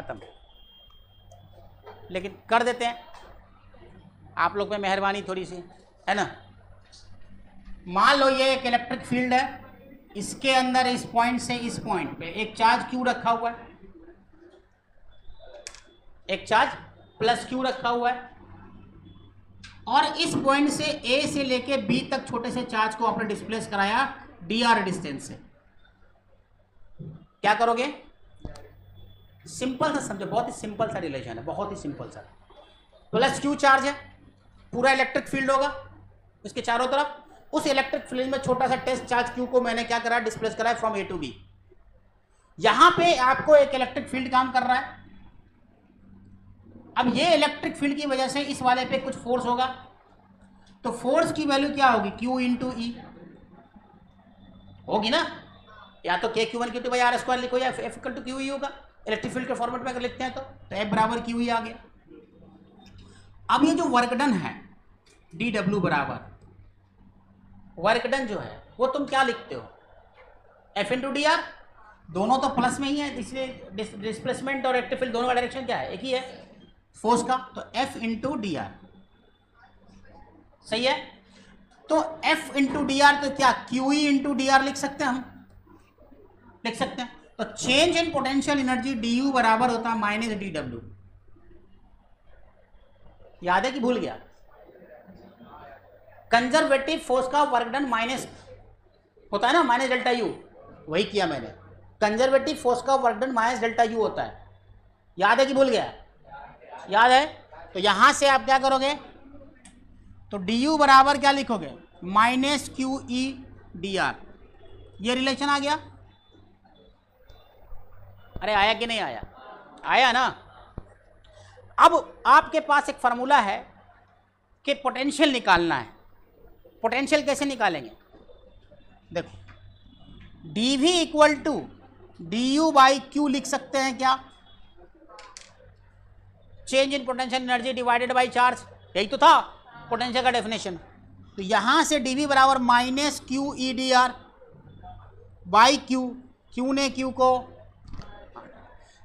खत्म। लेकिन कर देते हैं, आप लोग पे मेहरबानी थोड़ी सी है ना। मान लो ये एक इलेक्ट्रिक फील्ड है, इसके अंदर इस पॉइंट से इस पॉइंट पे एक चार्ज क्यू रखा हुआ है, एक चार्ज प्लस क्यू रखा हुआ है, और इस पॉइंट से ए से लेके बी तक छोटे से चार्ज को आपने डिस्प्लेस कराया डी आर डिस्टेंस से। क्या करोगे? सिंपल सा समझो, बहुत ही सिंपल सा रिलेशन है, बहुत ही सिंपल सा। प्लस क्यू चार्ज है, पूरा इलेक्ट्रिक फील्ड होगा उसके चारों तरफ। उस इलेक्ट्रिक फील्ड में छोटा सा टेस्ट चार्ज क्यू को मैंने क्या करा, डिस्प्लेस करा फ्रॉम ए टू बी। यहां पे आपको एक इलेक्ट्रिक फील्ड काम कर रहा है। अब ये इलेक्ट्रिक फील्ड की वजह से इस वाले पे कुछ फोर्स होगा, तो फोर्स की वैल्यू क्या होगी? Q इंटू ई होगी ना, या तो K Q1 Q2 by are square लिखो, या F equal to Q E होगा इलेक्ट्रिक फील्ड के फॉर्मेट में अगर लिखते हैं तो F बराबर क्यू ई आ गया। अब ये जो वर्क डन है डी डब्ल्यू बराबर वर्क डन जो है वो तुम क्या लिखते हो? F इंटू डी आर, दोनों तो प्लस में ही है, इसलिए डिस्प्लेसमेंट और इलेक्ट्रिक फील्ड दोनों का डायरेक्शन क्या है? एक ही है फोर्स का, तो F इंटू डी आर। सही है, तो F इंटू डी आर तो क्या Q E into D R लिख सकते हैं, हम लिख सकते हैं। तो change in potential energy D you बराबर होता है माइनस डी डब्ल्यू। याद है कि भूल गया? कंजर्वेटिव फोर्स का वर्क डन माइनस होता है ना, माइनस डेल्टा यू, वही किया मैंने। कंजर्वेटिव फोर्स का work done minus delta U होता है। याद है कि भूल गया? याद है। तो यहां से आप क्या करोगे? तो डी यू बराबर क्या लिखोगे? Minus Q E D R. ये रिलेशन आ गया। अरे आया कि नहीं आया? आया ना। अब आपके पास एक फार्मूला है कि पोटेंशियल निकालना है। पोटेंशियल कैसे निकालेंगे? देखो, D V equal to D U by Q लिख सकते हैं क्या? Change in potential energy divided by charge, यही तो था पोटेंशियल का डेफिनेशन। तो यहां से डी वी बराबर minus Q E D R by Q, Q ने क्यू को,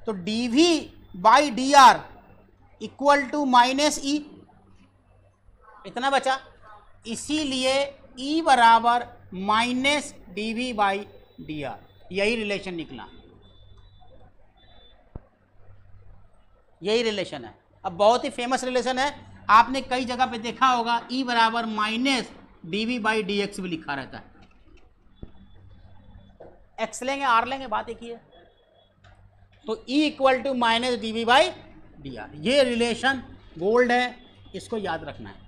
तो D V by D R equal to minus E, इतना बचा। इसीलिए ई बराबर minus D V by D R, यही रिलेशन निकला, यही रिलेशन है। अब बहुत ही फेमस रिलेशन है, आपने कई जगह पे देखा होगा, ई बराबर minus D V by D X भी लिखा रहता है। एक्स लेंगे आर लेंगे, बात एक ही है। तो E equal to minus D V by D R, ये रिलेशन गोल्ड है, इसको याद रखना है।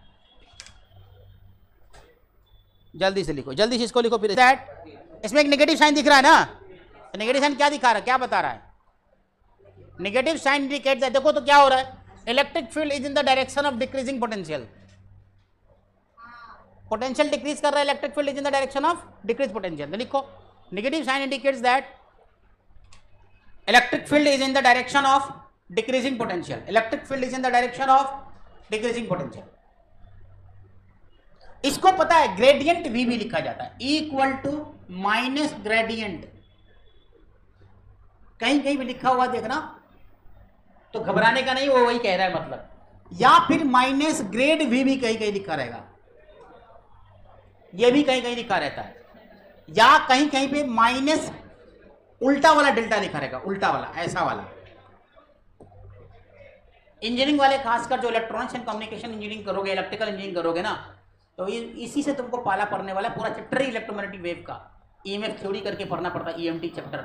जल्दी से लिखो, जल्दी से इसको लिखो। फिर दैट, इसमें एक नेगेटिव साइन दिख रहा है ना, तो नेगेटिव साइन क्या दिखा रहा है, क्या बता रहा है? नेगेटिव साइन इंडिकेट दैट, देखो तो क्या हो रहा है? Electric field is in the direction of decreasing potential. Potential decrease कर रहा है, electric field is in the direction of decrease potential. तो लिखो, negative sign indicates that electric field is in the direction of decreasing potential. Electric field is in the direction of decreasing potential. इसको पता है gradient V भी लिखा जाता है, E equal to minus gradient. कहीं कहीं भी लिखा हुआ देखना, तो घबराने का नहीं, वो वही कह रहा है मतलब। या फिर माइनस ग्रेड वी भी कहीं कहीं लिखा रहेगा, ये भी कहीं कहीं लिखा रहता है। या कहीं कहीं पे माइनस उल्टा वाला डेल्टा लिखा रहेगा, उल्टा वाला, ऐसा वाला। इंजीनियरिंग वाले खासकर जो इलेक्ट्रॉनिक्स एंड कम्युनिकेशन इंजीनियरिंग करोगे, इलेक्ट्रिकल इंजीनियरिंग करोगे ना, तो ये इसी से तुमको पाला पड़ने वाला पूरा चैप्टर ही इलेक्ट्रोमैग्नेटिक वेव का, ईएमएफ थ्योरी करके पढ़ना पड़ता है, ईएमटी चैप्टर,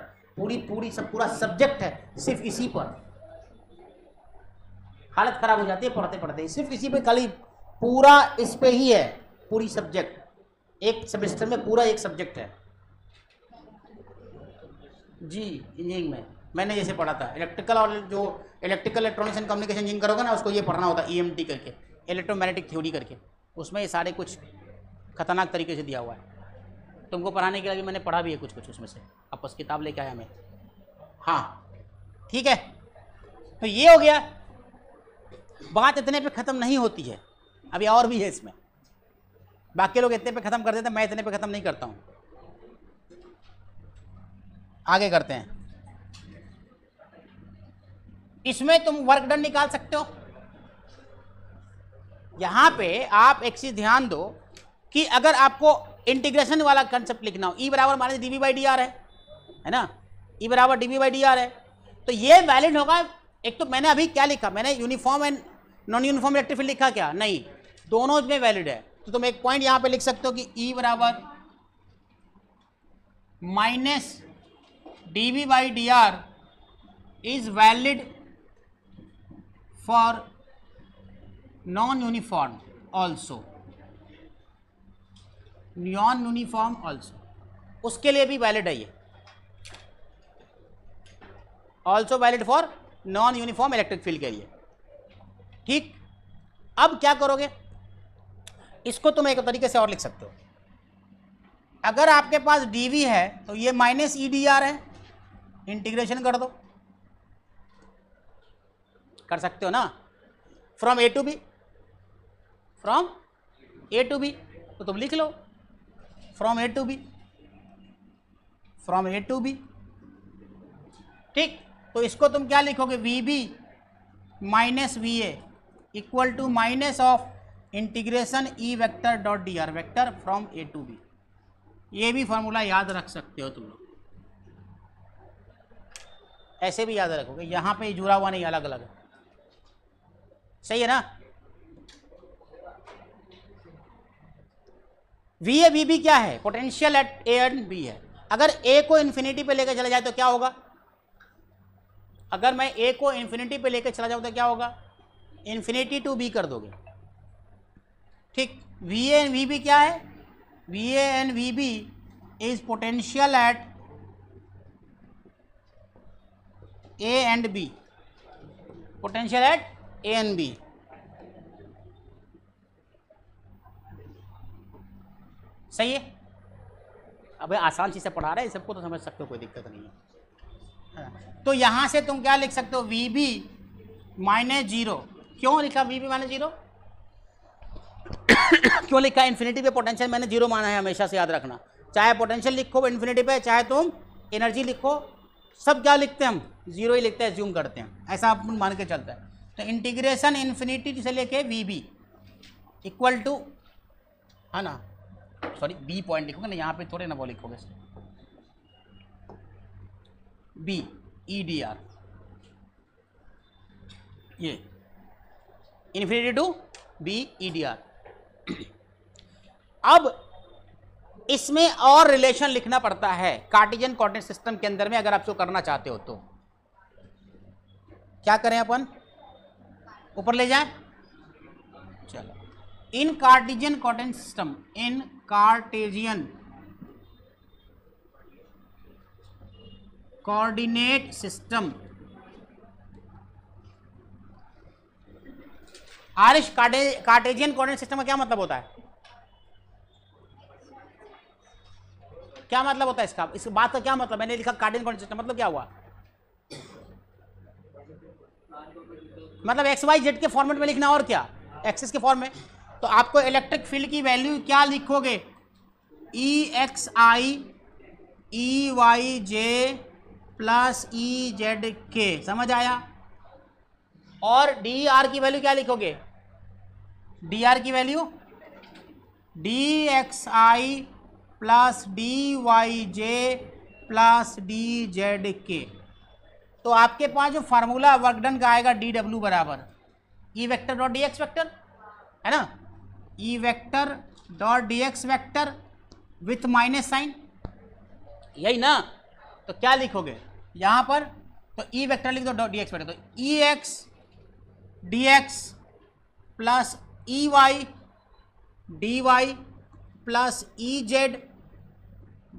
पूरा सब्जेक्ट है सिर्फ इसी पर। हालत खराब हो जाती है पढ़ते पढ़ते, सिर्फ इसी पे, खाली पूरा इस पे ही है, पूरी सब्जेक्ट। एक सेमेस्टर में पूरा एक सब्जेक्ट है जी। इंजीनियरिंग में मैंने जैसे पढ़ा था इलेक्ट्रिकल, और जो electrical electronics and communication engineering करोगे ना, उसको ये पढ़ना होता है ईएमटी करके, इलेक्ट्रोमैग्नेटिक थ्योरी करके। उसमें ये सारे कुछ खतरनाक तरीके से दिया हुआ है तुमको पढ़ाने के लिए। मैंने पढ़ा भी है कुछ कुछ उसमें से, आपस किताब लेके आया मैं। हाँ ठीक है, तो ये हो गया। बात इतने पे ख़त्म नहीं होती है, अभी और भी है इसमें। बाकी लोग इतने पे ख़त्म कर देते हैं, मैं इतने पे ख़त्म नहीं करता हूँ। आगे करते हैं। इसमें तुम वर्क डन निकाल सकते हो। यहां पे आप एक चीज ध्यान दो कि अगर आपको इंटीग्रेशन वाला कंसेप्ट लिखना हो, ई बराबर minus D V by D R है ना, ई बराबर D V by D R है, तो ये वैलिड होगा। एक तो मैंने अभी क्या लिखा, मैंने uniform and non uniform electric field लिखा क्या? नहीं, दोनों में वैलिड है। तो तुम एक पॉइंट यहां पे लिख सकते हो कि ई बराबर minus D V by D R is valid for non uniform also, non uniform also, उसके लिए भी वैलिड है ये, also valid for non uniform electric field के लिए। ठीक, अब क्या करोगे, इसको तुम एक तरीके से और लिख सकते हो। अगर आपके पास dv है तो ये माइनस ई डी आर है, इंटीग्रेशन कर दो, कर सकते हो ना, from A to B, from A to B, तो तुम लिख लो from A to B, from A to B. ठीक, तो इसको तुम क्या लिखोगे, V B minus V A equal to minus of integration E vector dot D R vector from A to B. ये भी फॉर्मूला याद रख सकते हो तुम लोग, ऐसे भी याद रखोगे, यहां पे जुड़ा हुआ नहीं, अलग अलग है, सही है ना। वी ए वी बी क्या है, potential at A and B है। अगर ए को इन्फिनिटी पे लेकर चला जाए तो क्या होगा, अगर मैं ए को इन्फिनिटी पे लेकर चला जाऊं तो क्या होगा, इन्फिनिटी टू बी कर दोगे। ठीक, V A and V B क्या है, V A and V B is potential at A and B, potential at A and B. सही है, अब आसान चीज से पढ़ा रहे हैं, सबको तो समझ सकते हो, कोई दिक्कत नहीं है। तो यहां से तुम क्या लिख सकते हो, वी बी माइनस जीरो। क्यों लिखा वी बी माइनस जीरो, क्यों लिखा, इन्फिनिटी पे पोटेंशियल मैंने जीरो माना है, हमेशा से याद रखना, चाहे पोटेंशियल लिखो इन्फिनिटी पे, चाहे तुम एनर्जी लिखो, सब क्या लिखते हैं हम, जीरो ही लिखते हैं, ज्यूम करते हैं, ऐसा अपन मान के चलता है। तो इंटीग्रेशन इन्फिनिटी से लेके वी बी इक्वल टू, है ना, सॉरी बी पॉइंट लिखोगे ना, यहाँ पे थोड़े ना वो लिखोगे, बी ई डी आर, ये infinity to B E D R. अब इसमें और रिलेशन लिखना पड़ता है कार्टेशियन कोऑर्डिनेट सिस्टम के अंदर में, अगर आप इसको करना चाहते हो तो क्या करें अपन, ऊपर ले जाएं, चलो, in Cartesian coordinate system, in Cartesian coordinate system, आरिश कार्टेशियन कोऑर्डिनेट सिस्टम का क्या मतलब होता है, क्या मतलब होता है इसका, इस बात का क्या मतलब, मैंने लिखा कार्टेशियन कोऑर्डिनेट सिस्टम, मतलब क्या हुआ, मतलब एक्स वाई जेड के फॉर्मेट में लिखना, और क्या, एक्सिस के फॉर्म में। तो आपको इलेक्ट्रिक फील्ड की वैल्यू क्या लिखोगे, ई एक्स आई ई वाई जे प्लस ई जेड के, समझ आया। और डी आर की वैल्यू क्या लिखोगे, डी आर की वैल्यू डी एक्स आई प्लस डी वाई जे प्लस डी जेड के। तो आपके पास जो फार्मूला वर्क डन का आएगा, डी डब्ल्यू बराबर E vector dot D X vector, है ना, E vector dot D X vector with minus sign, यही ना। तो क्या लिखोगे यहाँ पर, तो ई वेक्टर लिख दो डॉट डी एक्स वेक्टर, तो E X D X plus E Y D Y plus E Z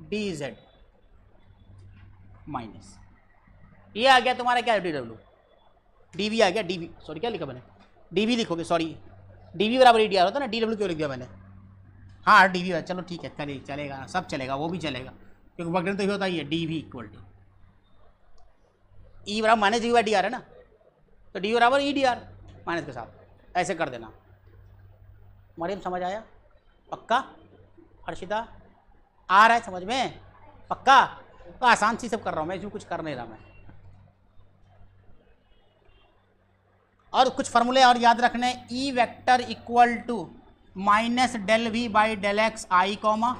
D Z minus, ये आ गया तुम्हारा क्या, डी डब्ल्यू, डी वी आ गया, डी वी, सॉरी क्या लिखा मैंने, डी वी लिखोगे, सॉरी डी वी बराबर ई डी आर होता है ना, डी डब्ल्यू क्यों लिख दिया मैंने, हाँ डी वी, चलो ठीक है, चलेगा, सब चलेगा, वो भी चलेगा, क्योंकि वर्क डन तो ये होता ही है, D V equal to E बराबर minus D Y D R है ना, तो डी बराबर ई डी आर माइनस के साथ, ऐसे कर देना। मरियम समझ आया, पक्का, हर्षिता आ रहा है समझ में, पक्का, तो आसान चीज सब कर रहा हूँ मैं, इसमें कुछ कर नहीं रहा मैं। और कुछ फॉर्मूले और याद रखने, E vector equal to minus del V by del X I comma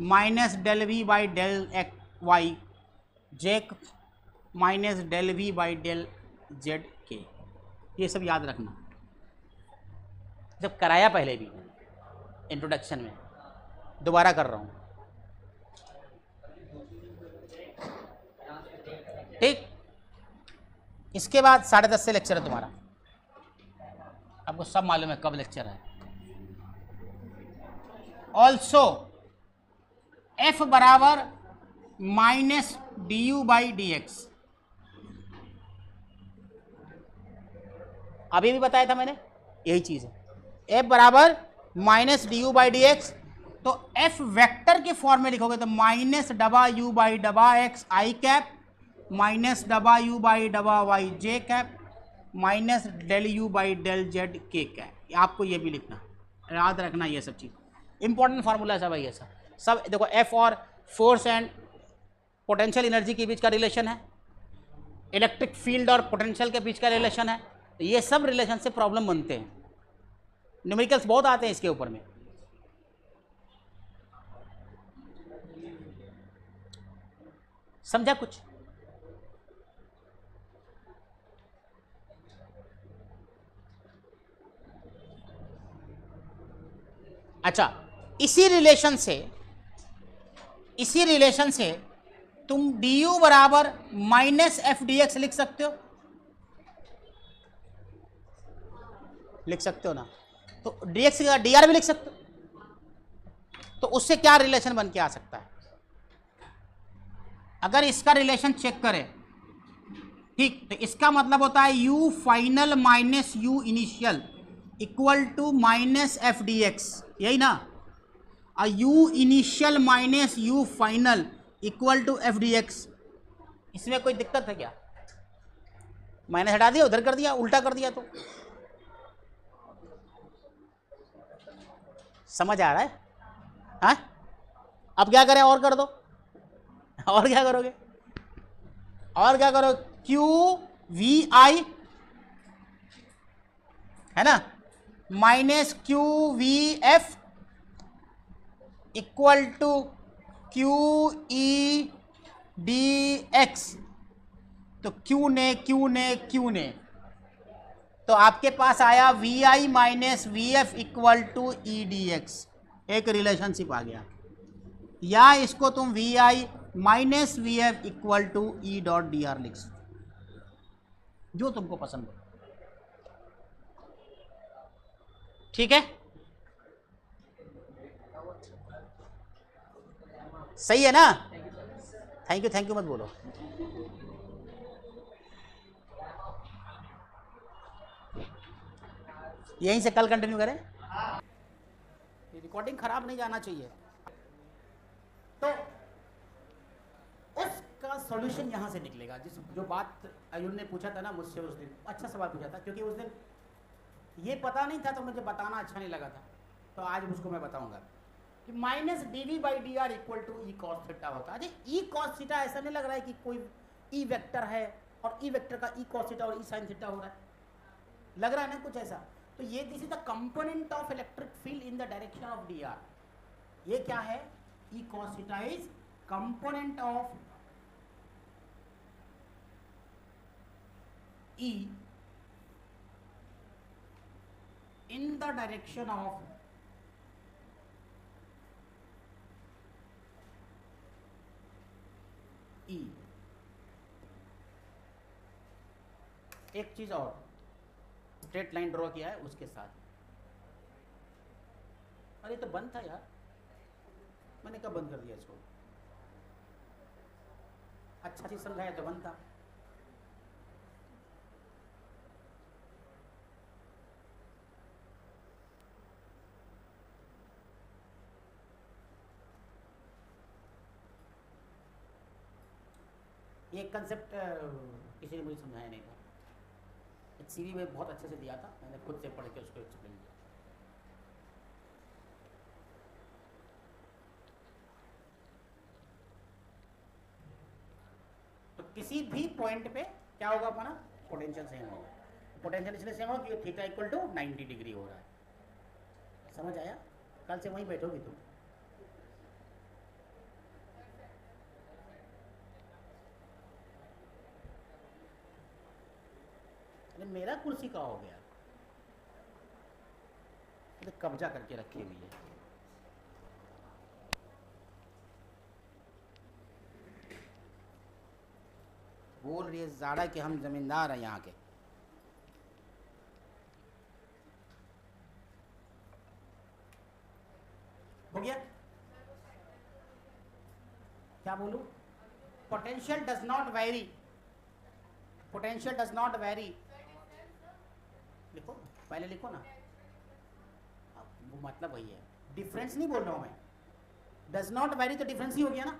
minus del V by del X Y J minus del V by del Z K. ये सब याद रखना, जब कराया पहले भी इंट्रोडक्शन में, दोबारा कर रहा हूँ, ठीक। इसके बाद 10:30 से लेक्चर है तुम्हारा, आपको सब मालूम है कब लेक्चर है। ऑल्सो एफ बराबर minus D U by D x, अभी भी बताया था मैंने, यही चीज है। एफ बराबर minus D U by D X, तो एफ वेक्टर के फॉर्म में लिखोगे तो माइनस डबा यू बाई डबा एक्स आई कैप माइनस डबा यू बाई डबा Y J cap minus del U by del Z K cap. आपको ये भी लिखना, याद रखना, ये सब चीज़ इंपॉर्टेंट फार्मूला है सब, ये सब देखो। एफ और फोर्स एंड पोटेंशियल एनर्जी के बीच का रिलेशन है, इलेक्ट्रिक फील्ड और पोटेंशियल के बीच का रिलेशन है, तो ये सब रिलेशन से प्रॉब्लम बनते हैं। न्यूमेरिकल्स बहुत आते हैं इसके ऊपर में। समझा कुछ? अच्छा, इसी रिलेशन से तुम डी यू बराबर माइनस एफ डी एक्स लिख सकते हो, ना? तो डी एक्स का डी आर भी लिख सकते हो। तो उससे क्या रिलेशन बन के आ सकता है? अगर इसका रिलेशन चेक करें, ठीक, तो इसका मतलब होता है U final minus U initial equal to minus F D X, यही ना। और U initial minus U final equal to F D X, इसमें कोई दिक्कत है क्या? माइनस हटा दिया, उधर कर दिया, उल्टा कर दिया, तो समझ आ रहा है? हाँ, अब क्या करें? और कर दो। और क्या करोगे? और क्या करो? क्यू वी आई है ना, minus Q V F equal to Q E D X. तो क्यू ने तो आपके पास आया V I minus V F equal to E D X, एक रिलेशनशिप आ गया। या इसको तुम V I minus V F equal to E dot D R लिख सकते, जो तुमको पसंद हो, ठीक है? सही है ना? थैंक यू मत बोलो। यहीं से कल कंटिन्यू करें, रिकॉर्डिंग खराब नहीं जाना चाहिए। तो उसका सॉल्यूशन यहां से निकलेगा। जो बात अयुन ने पूछा था ना मुझसे उस दिन, अच्छा सवाल पूछा था, क्योंकि उस दिन ये पता नहीं था तो मुझे बताना अच्छा नहीं लगा था, तो आज उसको मैं बताऊंगा कि minus D V by D R equal to E cos theta होता है। ई कॉस थीटा ऐसा नहीं लग रहा है कि कोई ई वेक्टर है और ई वेक्टर का ई कॉस थीटा और ई साइन थीटा हो रहा है, लग रहा है ना कुछ ऐसा? तो ये this is the component of electric field in the direction of D R. ये क्या है? ई cos theta is component of E in the direction of E। एक चीज और, स्ट्रेट लाइन ड्रॉ किया है उसके साथ। अरे तो बंद था यार, मैंने कब बंद कर दिया इसको? अच्छा चीज समझाया तो बंद था। ये कंसेप्ट किसी ने मुझे समझाया नहीं था, सीवी में बहुत अच्छे से दिया था, मैंने खुद से पढ़ के उसको एक्सप्लेन किया। तो किसी भी पॉइंट पे क्या होगा अपना? पोटेंशियल सेम होगा। पोटेंशियल इसलिए सेम हो कि थीटा इक्वल टू 90 डिग्री हो रहा है। समझ आया? कल से वहीं बैठोगी तुम। अरे मेरा कुर्सी का हो गया, अरे कब्जा करके रखी हुई है। बोल रही है ज़ाड़ा कि हम जमींदार हैं यहाँ के। हो गया? क्या बोलूं? Potential does not very, potential does not very, लिखो पहले लिखो ना, वो मतलब वही है, डिफरेंस नहीं बोल रहा हूं मैं, डज नॉट वेरी तो डिफरेंस ही हो गया ना।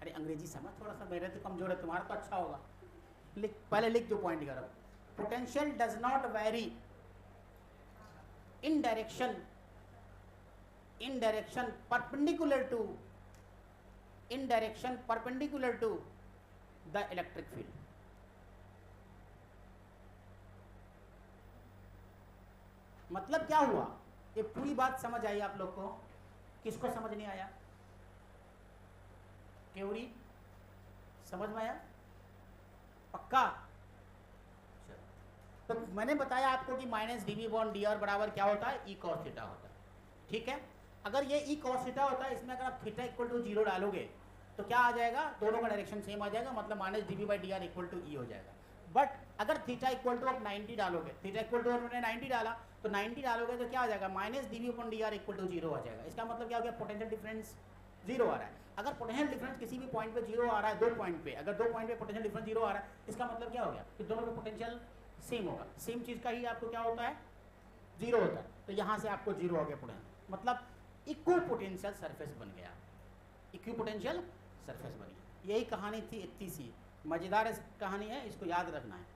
अरे अंग्रेजी समझ थोड़ा सा, मेरे तो कमजोर है, तुम्हारा तो अच्छा होगा। लिख, पहले लिख जो पॉइंट कर, potential does not very in direction, in direction perpendicular to, in direction perpendicular to the electric field। मतलब क्या हुआ? ये पूरी बात समझ आई आप लोग को? किसको समझ नहीं आया? केवरी समझ में आया? पक्का? तो मैंने बताया आपको कि माइनस dv बॉन्ड dr बराबर क्या होता है? e cos थीटा होता है। ठीक है, अगर ये e cos थीटा होता है, इसमें अगर आप थीटा इक्वल टू 0 डालोगे तो क्या आ जाएगा? दोनों का डायरेक्शन सेम आ जाएगा, मतलब minus dv by dr equal to e हो जाएगा। बट अगर थीटा इक्वल टू आप 90 डालोगे, थीटा इक्वल टू आपने 90 डाला तो 90 डालोगे तो क्या आ जाएगा? Minus dv upon dr equal to 0 आ जाएगा। इसका मतलब क्या हो गया? पोटेंशियल डिफरेंस 0 आ रहा है। अगर पोटेंशियल डिफरेंस किसी भी पॉइंट पे 0 आ रहा है, दो पॉइंट पे, अगर दो पॉइंट पे पोटेंशियल डिफरेंस 0 आ रहा है, इसका मतलब क्या हो गया? कि दोनों का पोटेंशियल सेम होगा। सेम चीज़ का ही आपको क्या होता है? 0 होता है। तो यहाँ से आपको 0 हो गया पोटेंशियल, मतलब इक्वल पोटेंशियल सरफेस बन गया, इक्वल पोटेंशियल सरफेस बन गया। यही कहानी थी, इतनी सी मज़ेदार कहानी है, इसको याद रखना है।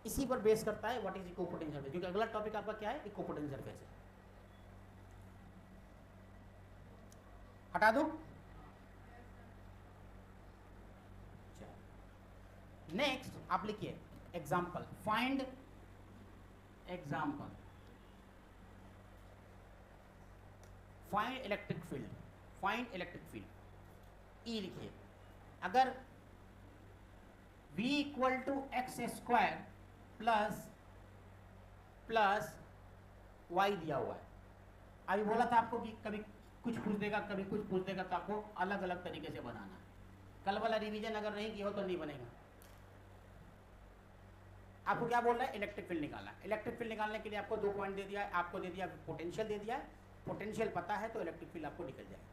इसी पर बेस करता है what is equal potential surface, क्योंकि अगला टॉपिक आपका क्या है? इक्वल पोटेंशियल सरफेस है। हटा दूं? नेक्स्ट आप लिखिए example, find example, find electric field, find electric field. E लिखिए, अगर v equal to X square plus plus Y दिया हुआ है। अभी बोला था आपको कि कभी कुछ पूछ देगा, कभी कुछ पूछ देगा, तो आपको अलग अलग तरीके से बनाना है। कल वाला रिवीजन अगर नहीं किया हो तो नहीं बनेगा। आपको क्या बोल रहा है? इलेक्ट्रिक फील्ड निकालना है। इलेक्ट्रिक फील्ड निकालने के लिए आपको दो पॉइंट दे दिया है, आपको दे दिया पोटेंशियल दे दिया है। पोटेंशियल पता है तो इलेक्ट्रिक फील्ड आपको निकल जाएगा,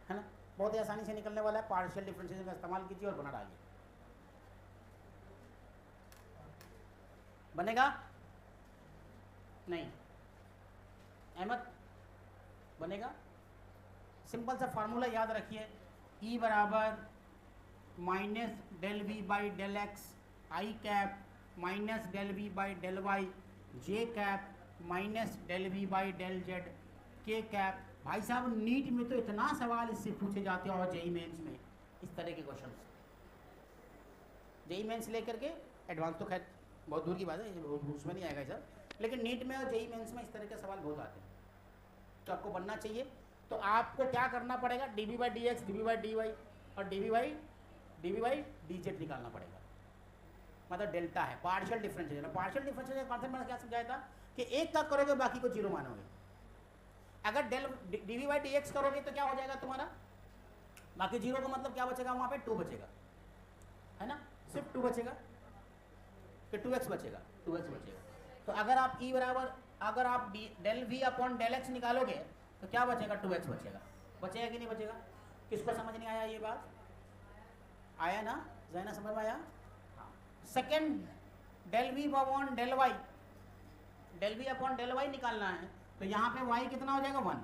है ना? बहुत ही आसानी से निकलने वाला है। पार्शियल डिफरेंशिएशन का इस्तेमाल कीजिए और बना डालिए, बनेगा? नहीं अहमद, बनेगा? सिंपल सा फार्मूला याद रखिए, E बराबर minus del V by del X I cap minus del V by del Y J cap minus del V by del Z K cap. भाई साहब नीट में तो इतना सवाल इससे पूछे जाते हैं, और जेई मेंस में इस तरह के क्वेश्चन। जेई मेंस लेकर के एडवांस तो खैर बहुत दूर की बात है, उसमें नहीं आएगा सर, लेकिन नीट में और जेई मेंस में इस तरह के सवाल बहुत आते हैं, तो आपको बनना चाहिए। तो आपको क्या करना पड़ेगा? D B by D X, D B by D Y और D B by D Z निकालना पड़ेगा। मतलब डेल्टा है, पार्शियल डिफरेंशिएशन। पार्शियल डिफरेंशिएशन का कॉन्सेप्ट मैंने क्या समझाया था कि एक का करोगे बाकी को जीरो मानोगे। अगर del D V by D X करोगे तो क्या हो जाएगा तुम्हारा? बाकी जीरो का मतलब क्या बचेगा? वहाँ पे 2 बचेगा, है ना? सिर्फ 2 बचेगा, फिर 2x बचेगा, 2x बचेगा। तो अगर आप E बराबर, अगर आप del V upon del X निकालोगे तो क्या बचेगा? 2x बचेगा। बचेगा कि नहीं बचेगा? किसको समझ नहीं आया ये बात? आया ना? जैना समझ में आया? हाँ। Second, del V upon del Y, del V upon del Y निकालना है, तो यहाँ पे y कितना हो जाएगा? 1।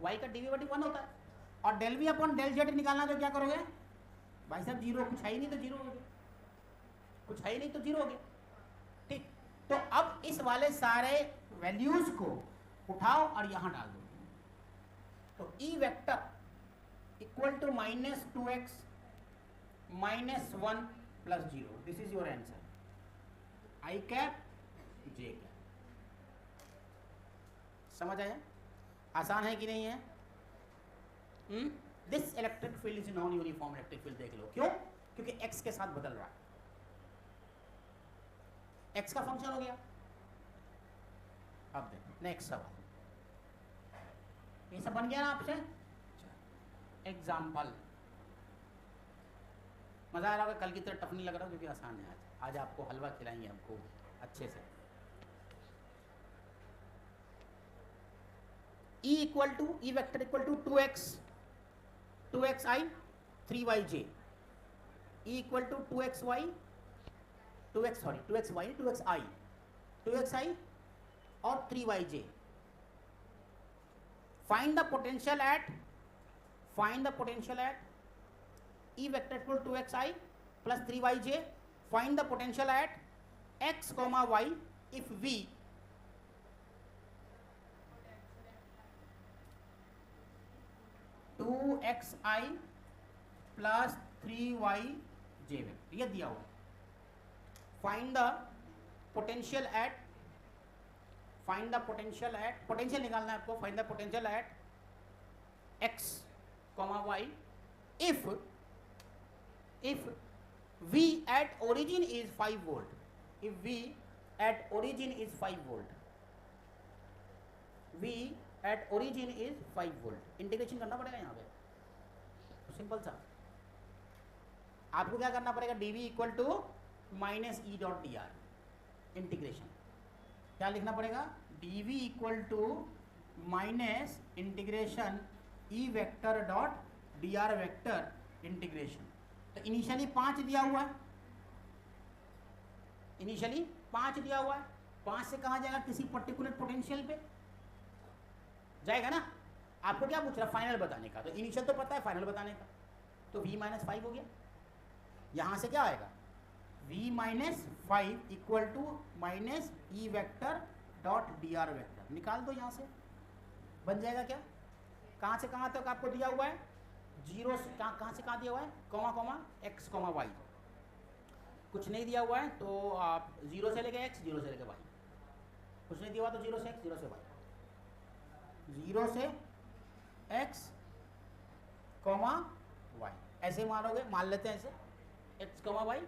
y का डी वी बाई 1 होता है। और del V upon del Z निकालना तो क्या करोगे? भाई साहब जीरो, कुछ है ही नहीं तो जीरो हो गया, कुछ है ही नहीं तो जीरो हो गया। ठीक, तो अब इस वाले सारे वैल्यूज को उठाओ और यहां डाल दो। तो E vector equal to minus 2x -1 + 0, this is your answer, i cap j cap. समझ आया? आसान है कि नहीं है? This electric field is non uniform electric field. देख लो क्यों? क्योंकि x के साथ बदल रहा है, x का फंक्शन हो गया। अब देखो नेक्स्ट सवाल, ये सब बन गया ना आपसे? एग्जाम्पल, मजा आ रहा होगा, कल की तरह टफ नहीं लग रहा क्योंकि आसान है। आज आपको हलवा खिलाएंगे हमको अच्छे से। E vector equal to 2xi 3yj, E equal to 2xi 2xi और 3yj। Find the potential at E vector equal 2xi plus 3yj। Find the potential at x, y if v two xi plus 3yj vector, ये दिया हुआ। Find the potential at, potential निकालना है आपको। Find the potential at x, y if V at origin is 5 volt, if V at origin is 5 volt, V at origin is 5 volt। Integration करना पड़ेगा यहाँ पे, सिंपल सा। आपको क्या करना पड़ेगा? dV equal to -E.dr, integration. क्या लिखना पड़ेगा? dV equal to integration E vector dot dr vector integration. तो इनिशियली 5 दिया हुआ है, 5 से कहाँ जाएगा? किसी पर्टिकुलर पोटेंशियल पे जाएगा ना। आपको क्या पूछ रहा है? फाइनल बताने का। तो इनिशियल तो पता है, फाइनल बताने का। तो V - 5 हो गया। यहाँ से क्या आएगा? V - 5 equal to E vector dot dr vector. निकाल दो, यहाँ से बन जाएगा क्या? कहाँ से कहाँ तक आपको दिया हुआ है? 0 से कहाँ से कहाँ दिया हुआ है? Comma x, y। कुछ नहीं दिया हुआ है तो आप 0 से लेके x, 0 से लेके y। कुछ नहीं दिया हुआ तो 0 से x, 0 से y, 0 से x, y। ऐसे मारोगे, मान लेते हैं ऐसे x, y।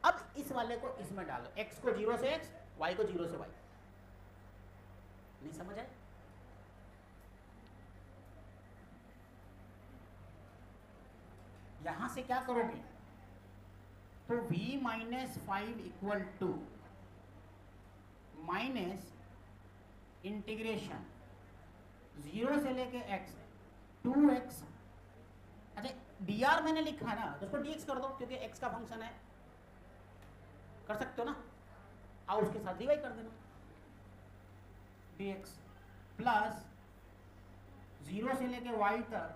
अब इस वाले को इसमें डालो, x को 0 से x, y को 0 से y। नहीं समझ आए? यहां से क्या करोगे? तो V - 5 equal to minus integration 0 से लेके x 2x। अच्छा dr मैंने लिखा ना, तो उसको dx कर दो क्योंकि x का फंक्शन है। कर सकते हो ना? और उसके साथ dy कर देना, dx प्लस 0 से लेके y तक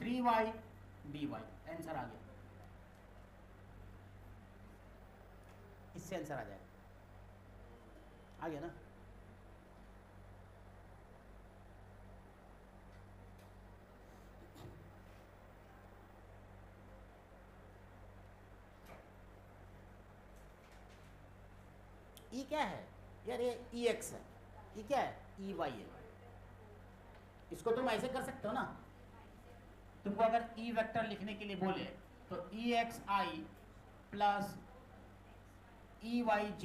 3y dy। आंसर आ गया, इससे आंसर आ जाएगा। आ गया ना? E क्या है यार? ये EX है। E क्या है? EY है। इसको तुम ऐसे कर सकते हो ना। तुमको अगर E वेक्टर लिखने के लिए बोले तो EXI प्लस EYJ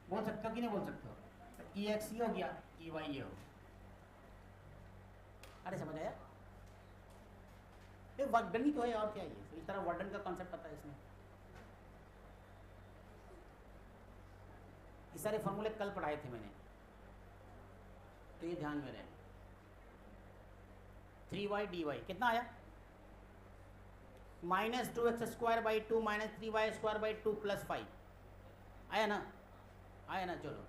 बोल सकते हो कि नहीं बोल सकते हो? तो EX ये हो गया, EY ये हो। अरे समझ आया? ये वर्डन ही तो है, और क्या है? इस तरह वर्डन का कॉन्सेप्ट पता है इसमें। ये सारे फॉर्मूले कल पढ़ाए थे मैंने, तो ये ध्यान में रहे। 3y dy कितना आया? -2x² - 3y² 2 + 5 आया ना? आया ना? चलो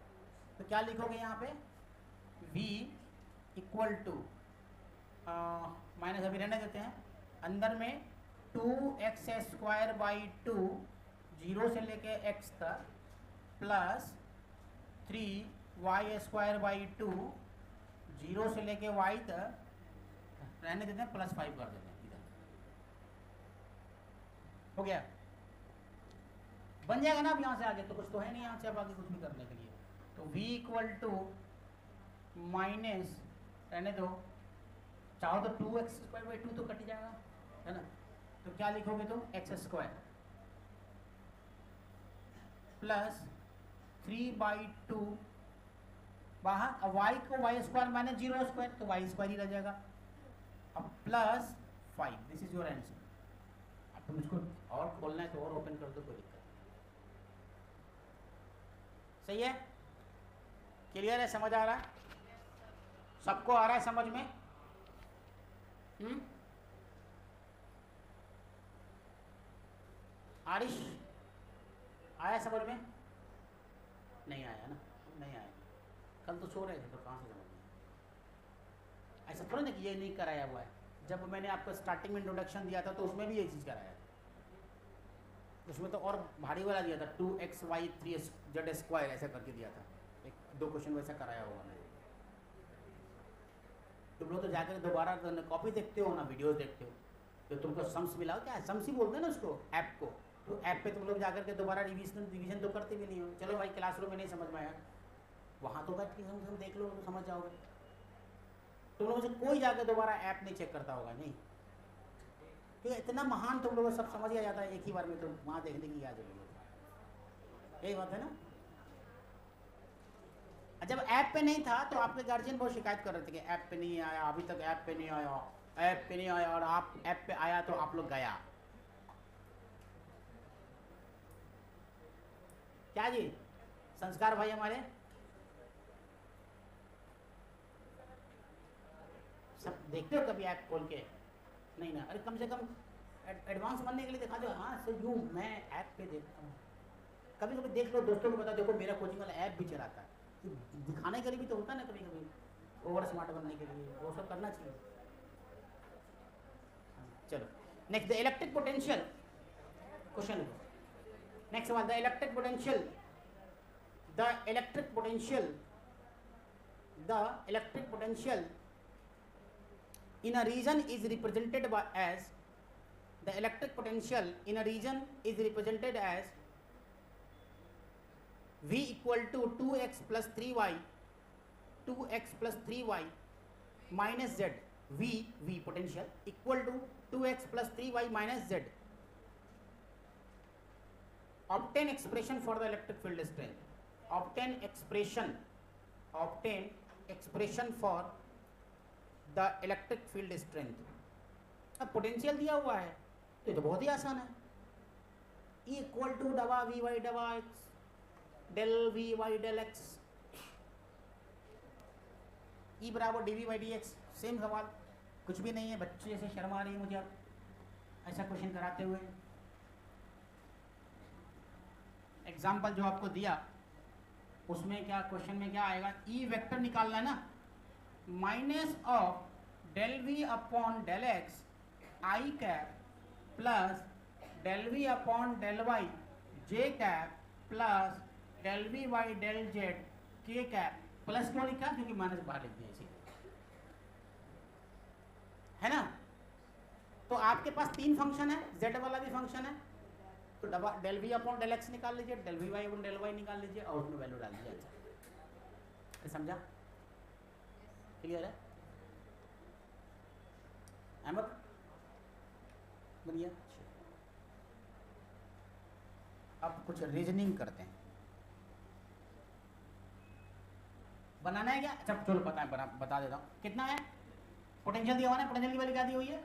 तो क्या लिखोगे यहाँ पे? v इक्वल टू माइनस अभी रहने देते हैं, अंदर में 2x² 2 0 से लेके x तक प्लस 3y² 2 0 से लेके y तक रहने देते हैं, +5 कर देते हैं इधर। हो गया, बन जाएगा ना अब यहाँ से आगे, तो कुछ तो है नहीं यहाँ से अब आगे कुछ भी करने के लिए। तो v इक्वल टू माइनस, रहने दो, चाहो तो 2x² तो कट जाएगा, है ना। तो क्या लिखोगे तुम, x² प्लस 3/2 बाहर, अब y को y² माइनस 0² तो y² ही रह जाएगा, अब plus 5, this is your answer. अब तुम इसको और खोलना है तो और ओपन कर दो, कोई दिक्कत नहीं। सही है, क्लियर है, समझ आ रहा है सबको, आ रहा है समझ में? आरिश आया समझ में? नहीं आया ना, नहीं आया, कल तो सो रहे थे तो कहाँ से समझ में। ऐसा थोड़ा ना कि ये नहीं कराया हुआ है, जब मैंने आपको स्टार्टिंग में इंट्रोडक्शन दिया था तो उसमें भी यही चीज़ कराया था, उसमें तो और भारी वाला दिया था 2xy 3z² ऐसा करके दिया था, एक दो क्वेश्चन वैसा कराया होगा मैंने। तुम लोग तो जाकर दोबारा कॉपी देखते हो ना, वीडियोस देखते हो, तो तुमको सम्स मिला, क्या सम्स ही बोलते हैं ना उसको, ऐप को, तो ऐप पे तुम लोग जाकर के दोबारा रिवीजन तो करते भी नहीं हो। चलो भाई क्लासरूम में नहीं समझ में आया, वहाँ तो बैठ के हम देख लो तो समझ जाओगे। तुम लोगों से कोई जाकर दोबारा ऐप नहीं चेक करता होगा, नहीं, क्योंकि इतना महान तुम लोगों को सब समझ आ जाता है एक ही बार में, तो वहाँ देखने की क्या जरूरत है, यही बात है ना। जब ऐप पे नहीं था तो आपके गार्जियन बहुत शिकायत कर रहे थे कि ऐप पे नहीं आया, अभी तक ऐप पे नहीं आया, ऐप पे नहीं आया, और आप ऐप पे आया तो आप लोग गया। क्या जी संस्कार भाई हमारे सब देखते हो कभी ऐप खोल के? नहीं ना, अरे कम से कम एडवांस बनने के लिए दिखा दो, हाँ सर यूँ मैं ऐप पे देखता हूँ, कभी कभी देख लो, दोस्तों को बता, देखो मेरा कोचिंग वाला ऐप भी चलाता है, दिखाने के लिए भी तो होता है ना कभी कभी, ओवर स्मार्ट बनने के लिए, वो सब करना चाहिए। चलो next, the electric potential question, next सवाल, the electric potential, the electric potential, the electric potential in a region is represented by as, the electric potential in a region is represented as V equal to 2x plus 3y, 2x plus 3y minus z, V potential equal to 2x plus 3y minus z. Obtain expression for the electric field strength. Obtain expression for the electric field strength. अब potential दिया हुआ है तो ये तो बहुत ही आसान है, E इक्वल टू डबा वी वाई डबा X del V Y del X, E बराबर D V Y D X. Same सवाल, कुछ भी नहीं है, बच्चे जैसे शर्म आ रही है मुझे अब ऐसा क्वेश्चन कराते हुए। एग्जाम्पल जो आपको दिया उसमें क्या, क्वेश्चन में क्या आएगा, E वेक्टर निकालना है ना, minus of del V upon del X I cap plus del V upon del Y J cap plus del V Y del Z K cap. Plus क्यों लिखा, क्योंकि माइनस बाहर लिख दिया इसी, है ना। तो आपके पास तीन फंक्शन है, जेड वाला भी फंक्शन है, तो डबा del V upon del X निकाल लीजिए, del V Y upon del Y निकाल लीजिए और उसमें वैल्यू डाल दीजिए। अच्छा समझा, क्लियर है अहमद, बढ़िया। अब कुछ रीजनिंग करते हैं, बनाना है क्या? अच्छा चलो पता है, बता देता हूँ। कितना है पोटेंशियल दिया हुआ है, पोटेंशियल की वैल्यू क्या दी हुई है,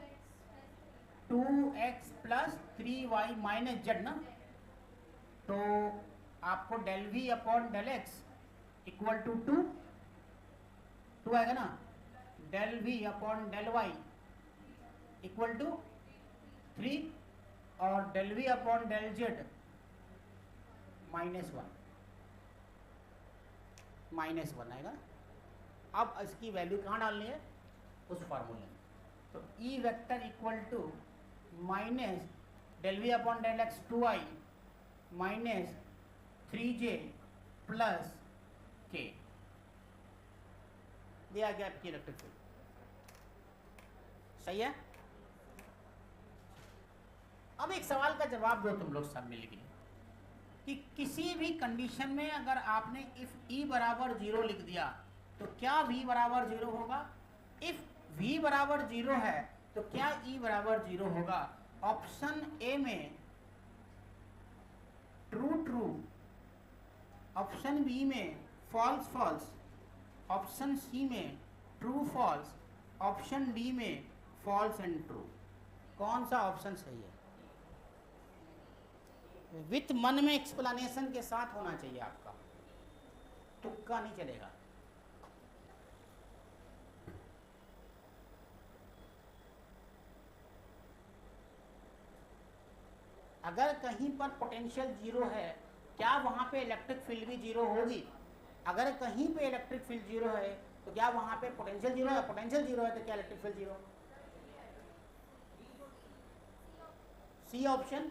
2x plus 3y minus Z ना, तो आपको del V upon del X equal to 2 आएगा ना, del V upon del Y equal to 3 और del V upon del Z -1 आएगा। अब इसकी वैल्यू कहाँ डालनी है, उस फार्मूले में। तो E vector equal to minus del V upon del X 2i minus 3j plus K, दिया गया आपकी इलेक्ट्रिक फील्ड। सही है। अब एक सवाल का जवाब दो तुम लोग सब मिलके कि किसी भी कंडीशन में अगर आपने इफ ई बराबर 0 लिख दिया तो क्या v बराबर 0 होगा? इफ v बराबर 0 है तो क्या e बराबर 0 होगा? ऑप्शन ए में ट्रू ट्रू, ऑप्शन बी में फॉल्स फॉल्स, ऑप्शन सी में ट्रू फॉल्स, ऑप्शन डी में फॉल्स एंड ट्रू। कौन सा ऑप्शन सही है? विथ मन में एक्सप्लेनेशन के साथ होना चाहिए आपका, तुक्का नहीं चलेगा। अगर कहीं पर पोटेंशियल 0 है क्या वहां पे इलेक्ट्रिक फील्ड भी 0 होगी? अगर कहीं पे इलेक्ट्रिक फील्ड 0 है तो क्या वहां पे पोटेंशियल 0 है? पोटेंशियल 0 है तो क्या इलेक्ट्रिक फील्ड 0? C option.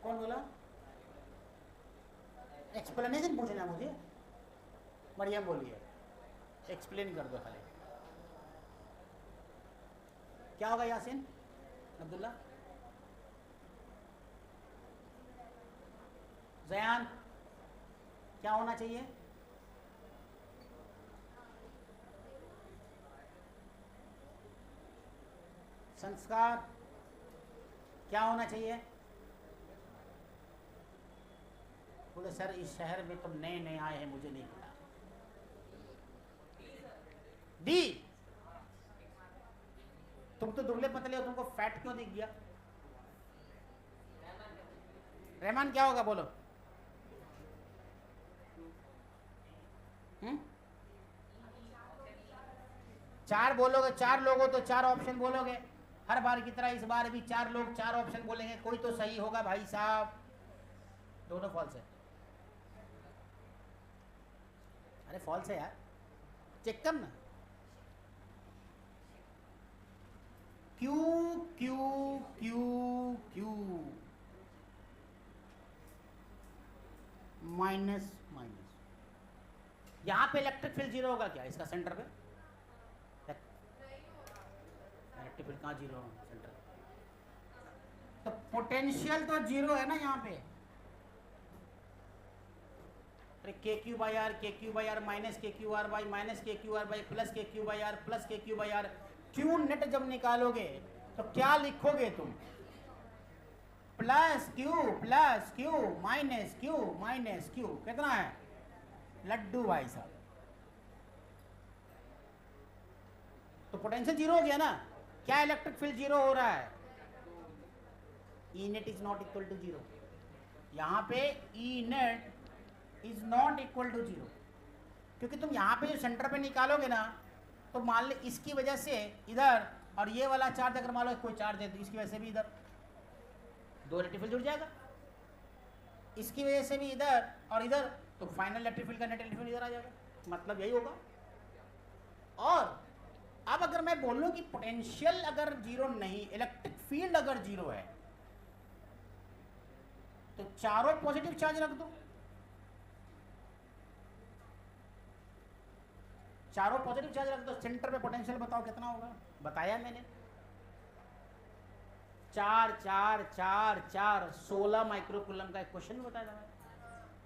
कौन बोला? एक्सप्लेनेशन पूछना मुझे। मरियम बोलिए, एक्सप्लेन कर दो खाली। क्या होगा यासीन? अब्दुल्ला? जयान? क्या होना चाहिए? संस्कार क्या होना चाहिए? बोले सर इस शहर में तुम नए नए आए हैं, मुझे नहीं पता। डी। तुम तो दुबले पतले हो, तुमको फैट क्यों दिख गया? रहमान क्या होगा बोलो? चार बोलोगे, 4 लोग हो तो 4 ऑप्शन बोलोगे। हर बार की तरह इस बार भी 4 लोग 4 ऑप्शन बोलेंगे, कोई तो सही होगा भाई साहब। दोनों फॉल्स है। अरे फॉल्स है यार, चेक कर ना। Q Q Q Q minus minus. यहां पे इलेक्ट्रिक फील्ड 0 होगा क्या इसका सेंटर पे? इलेक्ट्रिक फील्ड कहाँ 0 है सेंटर? तो पोटेंशियल तो 0 है ना यहाँ पे। अरे K Q by R minus K Q R by minus K Q R by plus K Q by R plus K Q by R. Q net जब निकालोगे तो क्या लिखोगे तुम? Plus Q minus Q. कितना है? लड्डू भाई साहब। तो पोटेंशियल 0 हो गया ना। क्या इलेक्ट्रिक फील्ड 0 हो रहा है? E net is not equal to 0। यहां पे E net is not equal to 0, क्योंकि तुम यहां पे जो सेंटर पे निकालोगे ना तो मान ले इसकी वजह से इधर और ये वाला चार्ज अगर मान लो कोई चार्ज है तो इसकी वजह से भी इधर 2 इलेक्ट्रिक फील्ड जुड़ जाएगा। इसकी वजह से भी इधर और इधर, तो फाइनल इलेक्ट्रिक फील्ड का नेट इलेक्ट्रिक फील्ड इधर आ जाएगा। मतलब यही होगा। और अब अगर मैं बोलूं कि पोटेंशियल अगर 0 नहीं, इलेक्ट्रिक फील्ड अगर 0 है तो चारों पॉजिटिव चार्ज रख दो। चारों पॉजिटिव चार्ज रख दो। सेंटर पे पोटेंशियल बताओ कितना होगा? बताया मैंने 4 4 4 4 16 माइक्रोकूलम का एक क्वेश्चन बताया था।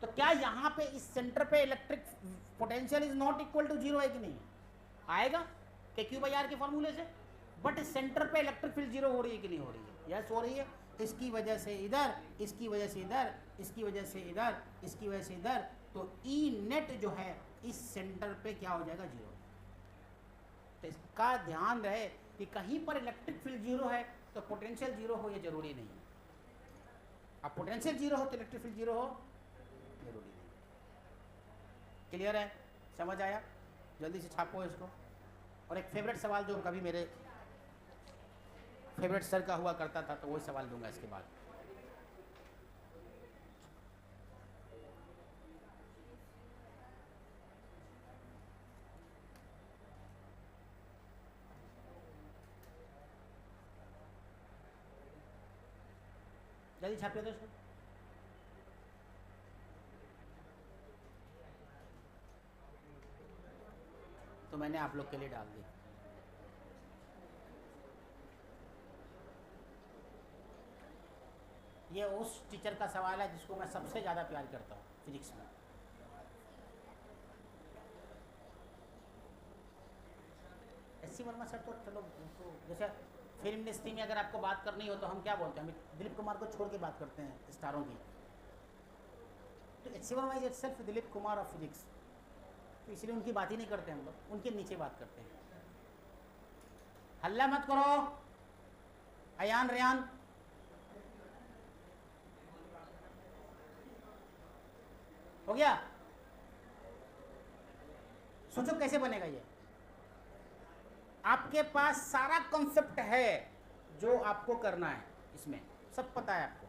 तो क्या यहां पे इस सेंटर पे electric potential is not equal to 0 है कि नहीं? आएगा के क्यू बाई आर के फॉर्मूले से। बट सेंटर पे इलेक्ट्रिक फील्ड 0 हो रही है कि नहीं हो रही है? यस हो रही है। इसकी वजह से इधर, इसकी वजह से इधर, इसकी वजह से इधर, इसकी वजह से इधर। तो ई नेट जो है इस सेंटर पे क्या हो जाएगा? 0। तो इसका ध्यान रहे कि कहीं पर इलेक्ट्रिक फील्ड 0 है तो पोटेंशियल 0 हो, ये जरूरी नहीं है। अब पोटेंशियल 0 हो तो इलेक्ट्रिक फील्ड 0 हो, जरूरी नहीं। क्लियर है? समझ आया? जल्दी से छापो इसको। और एक फेवरेट सवाल जो कभी मेरे फेवरेट सर का हुआ करता था, तो वही सवाल दूंगा इसके बाद। जल्दी छापिए तो इसको। तो मैंने आप लोग के लिए डाल दी। ये उस टीचर का सवाल है जिसको मैं सबसे ज़्यादा प्यार करता हूँ फिजिक्स में। एस सी वर्मा सर तो चलो, तो जैसे फिल्म इंडस्ट्री में अगर आपको बात करनी हो तो हम क्या बोलते हैं, हम दिलीप कुमार को छोड़ के बात करते हैं स्टारों की। तो S C Verma is itself Dilip Kumar of physics, तो इसलिए उनकी बात ही नहीं करते हम लोग, उनके नीचे बात करते हैं। हल्ला मत करो अयान रेयान। हो गया? सोचो कैसे बनेगा ये। आपके पास सारा कॉन्सेप्ट है जो आपको करना है, इसमें सब पता है आपको,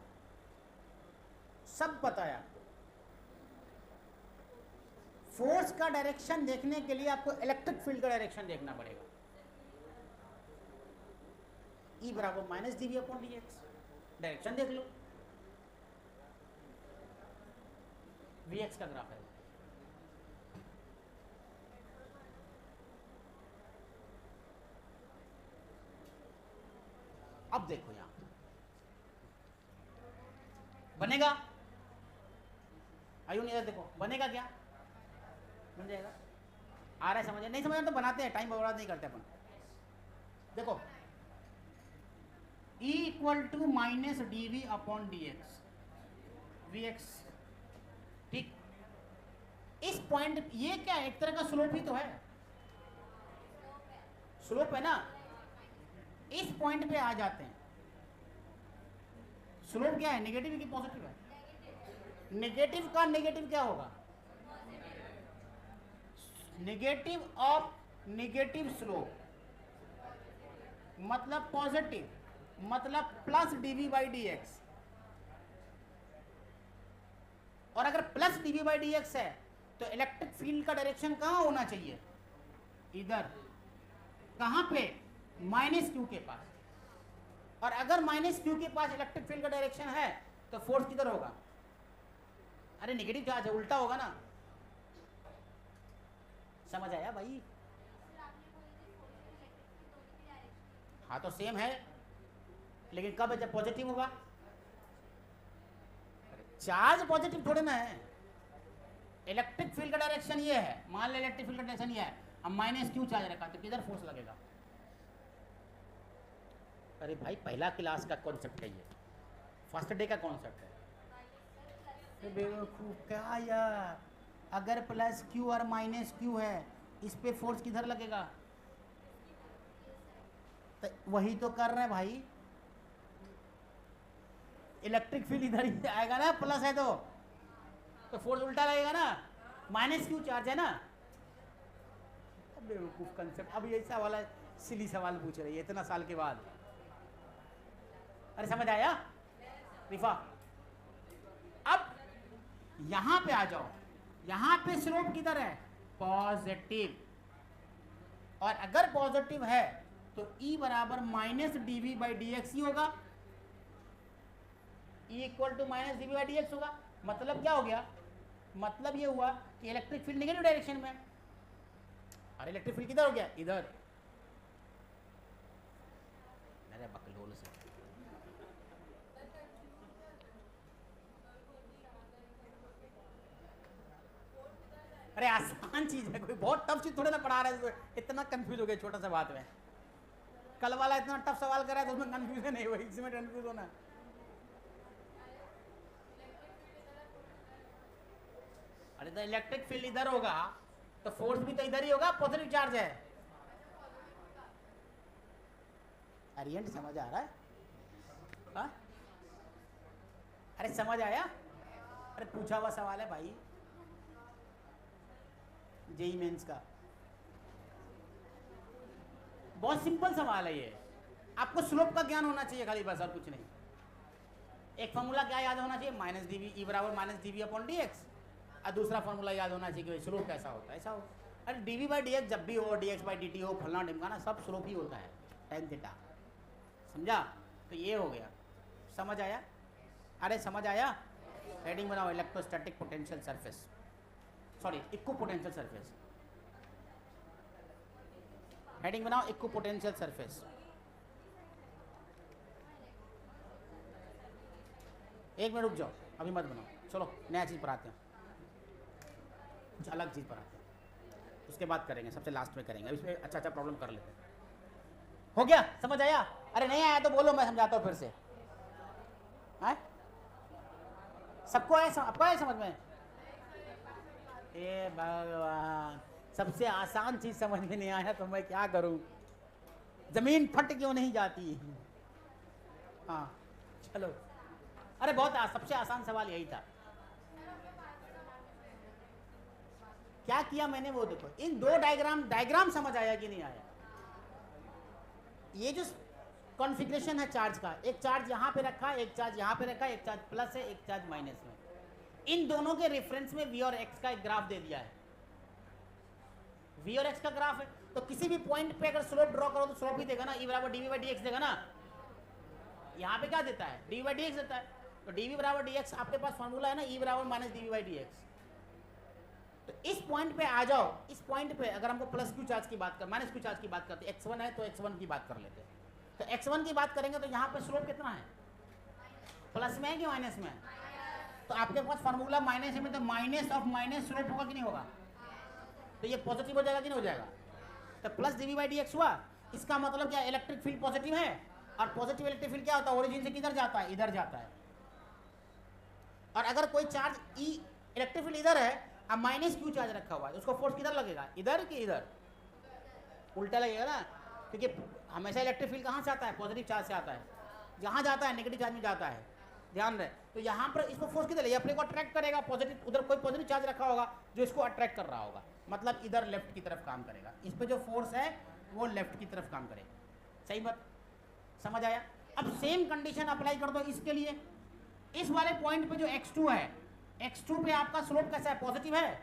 सब पता है आपको। फोर्स का डायरेक्शन देखने के लिए आपको इलेक्ट्रिक फील्ड का डायरेक्शन देखना पड़ेगा। E बराबर minus D V upon D X, direction देख लो, वी एक्स का ग्राफ है। अब देखो यहां बनेगा, आयु नहीं, देखो बनेगा क्या, बन जाएगा। आ रहा है समझ? नहीं समझ तो बनाते हैं, टाइम बर्बाद नहीं करते अपन। देखो E equal to minus D V upon D X, V X, ठीक। इस पॉइंट, ये क्या है, एक तरह का स्लोप ही तो है, स्लोप है ना। इस पॉइंट पे आ जाते हैं, स्लोप क्या है, नेगेटिव की पॉजिटिव है? नेगेटिव का नेगेटिव क्या होगा, नेगेटिव ऑफ नेगेटिव स्लोप मतलब पॉजिटिव, मतलब plus D V by D X. और अगर plus D V by D X है तो इलेक्ट्रिक फील्ड का डायरेक्शन कहां होना चाहिए, इधर। कहां पे, माइनस क्यू के पास। और अगर माइनस क्यू के पास इलेक्ट्रिक फील्ड का डायरेक्शन है तो फोर्स किधर होगा, अरे नेगेटिव चार्ज है, उल्टा होगा ना। समझ आया भाई? हाँ तो सेम है, लेकिन कब है, जब पॉजिटिव होगा। चार्ज पॉजिटिव थोड़े ना है, इलेक्ट्रिक फील्ड का डायरेक्शन ये है, मान लो इलेक्ट्रिक फील्ड का डायरेक्शन ये है, अब माइनस क्यू चार्ज रखा तो किधर फोर्स लगेगा। अरे भाई पहला क्लास का कॉन्सेप्ट है ये, फर्स्ट डे का कॉन्सेप्ट है। बेवकूफ क्या यार, अगर प्लस क्यू और माइनस क्यू है, इस पे फोर्स किधर लगेगा, तो वही तो कर रहे हैं भाई। इलेक्ट्रिक फील्ड इधर ही आएगा ना, प्लस है तो फोर्स उल्टा लगेगा ना, माइनस क्यू चार्ज है ना। बेवकूफ कंसेप्ट। अब ये सवाल, सिली सवाल पूछ रही है इतना साल के बाद। अरे समझ आया रिफा? अब यहां पे आ जाओ, यहां पे स्लोप किधर है, पॉजिटिव। और अगर पॉजिटिव है तो E बराबर minus D V by D X ही होगा, E equal to minus D V by D X होगा। मतलब क्या हो गया, मतलब ये हुआ कि इलेक्ट्रिक फील्ड नेगेटिव डायरेक्शन में। अरे इलेक्ट्रिक फील्ड किधर हो गया, इधर। अरे बकलोल से, अरे आसान चीज है, कोई बहुत टफ चीज थोड़े ना पढ़ा रहा है, इतना कंफ्यूज हो गया छोटा सा बात में। कल वाला इतना टफ सवाल करा है तो उसमें कंफ्यूजन नहीं हुआ, इसमें कंफ्यूज होना। अरे तो इलेक्ट्रिक फील्ड इधर होगा तो फोर्स भी तो इधर ही होगा, पॉजिटिव चार्ज है। अरियंट समझ आ रहा है? हा? अरे समझ आया? अरे पूछा हुआ सवाल है भाई, जेई मेंस का, बहुत सिंपल सवाल है ये। आपको स्लोप का ज्ञान होना चाहिए खाली, बस और कुछ नहीं। एक फॉर्मूला क्या याद होना चाहिए, माइनस डी वी, ई बराबर minus D V upon D X. और दूसरा फॉर्मूला याद होना चाहिए कि स्लोप कैसा होता है, ऐसा हो। अरे D V by D X जब भी हो, D X by D T हो, फलना ढिमकाना, सब स्लोप ही होता है, tan थीटा। समझा? तो ये हो गया, समझ आया? अरे समझ आया? हेडिंग बनाओ, इलेक्ट्रोस्टैटिक पोटेंशियल सरफेस, सॉरी इक्को पोटेंशियल सरफेस। हेडिंग बनाओ, इक्को पोटेंशियल सरफेस। एक मिनट रुक जाओ, अभी मत बनाओ, चलो नया चीज़ पढ़ाते हैं, कुछ अलग चीज़ पढ़ाते हैं, उसके बाद करेंगे, सबसे लास्ट में करेंगे, इसमें अच्छा प्रॉब्लम कर लेते हैं। हो गया, समझ आया? अरे नहीं आया तो बोलो, मैं समझाता हूँ फिर से। है सबको आया, आपको आया समझ में? ए भगवान, सबसे आसान चीज समझ में नहीं आया तो मैं क्या करूं? जमीन फट क्यों नहीं जाती? हाँ चलो, अरे बहुत सबसे आसान सवाल यही था। क्या किया मैंने वो देखो, इन दो डायग्राम समझ आया कि नहीं आया? ये जो कॉन्फ़िगरेशन है चार्ज का, एक चार्ज यहाँ पे रखा है, एक चार्ज यहाँ पे रखा है, एक चार्ज प्लस है, एक चार्ज माइनस में, इन दोनों के रेफरेंस में वी और एक्स का एक ग्राफ दे दिया है। वी और एक्स का ग्राफ है, तो किसी भी पॉइंट पे अगर स्लोप ड्रॉ करो तो स्लोप ही देगा ना, ई बराबर D V by D X देगा ना। यहाँ पे क्या देता है? D V by D X देता है, तो डी वी बराबर डी एक्स आपके पास फॉर्मूला है ना, ई बराबर minus D V by D X. तो इस पॉइंट पे आ जाओ, इस पॉइंट पे अगर हमको प्लस क्यू चार्ज की बात कर, माइनस क्यू चार्ज की बात करते, x1 है तो x1 की बात कर लेते हैं। तो x1 की बात करेंगे तो यहाँ पे स्लोप कितना है? प्लस में है कि माइनस में है? तो आपके पास फार्मूला माइनस है में, तो माइनस ऑफ माइनस स्लोप होगा कि नहीं होगा? तो ये पॉजिटिव हो जाएगा कि नहीं हो जाएगा? तो plus D V by D X हुआ, इसका मतलब क्या? इलेक्ट्रिक फील्ड पॉजिटिव है, और पॉजिटिव इलेक्ट्रिक फील्ड क्या होता है? ओरिजिन से किधर जाता है? इधर जाता है। और अगर कोई चार्ज ई इलेक्ट्रिक फील्ड इधर है, अब माइनस क्यू चार्ज रखा हुआ है, उसको फोर्स किधर लगेगा? इधर कि इधर? उल्टा लगेगा ना, क्योंकि हमेशा इलेक्ट्रिक फील्ड कहाँ से आता है? पॉजिटिव चार्ज से आता है, जहाँ जाता है नेगेटिव चार्ज में जाता है, ध्यान रहे। तो यहाँ पर इसको फोर्स किधर ले, अपने को अट्रैक्ट करेगा, पॉजिटिव, उधर कोई पॉजिटिव चार्ज रखा होगा जो इसको अट्रैक्ट कर रहा होगा, मतलब इधर लेफ्ट की तरफ काम करेगा, इस पर जो फोर्स है वो लेफ्ट की तरफ काम करेगा। सही बात, समझ आया? अब सेम कंडीशन अप्लाई कर दो इसके लिए, इस वाले पॉइंट पे जो x2 है, x2 पे आपका स्लोप कैसा है? पॉजिटिव है,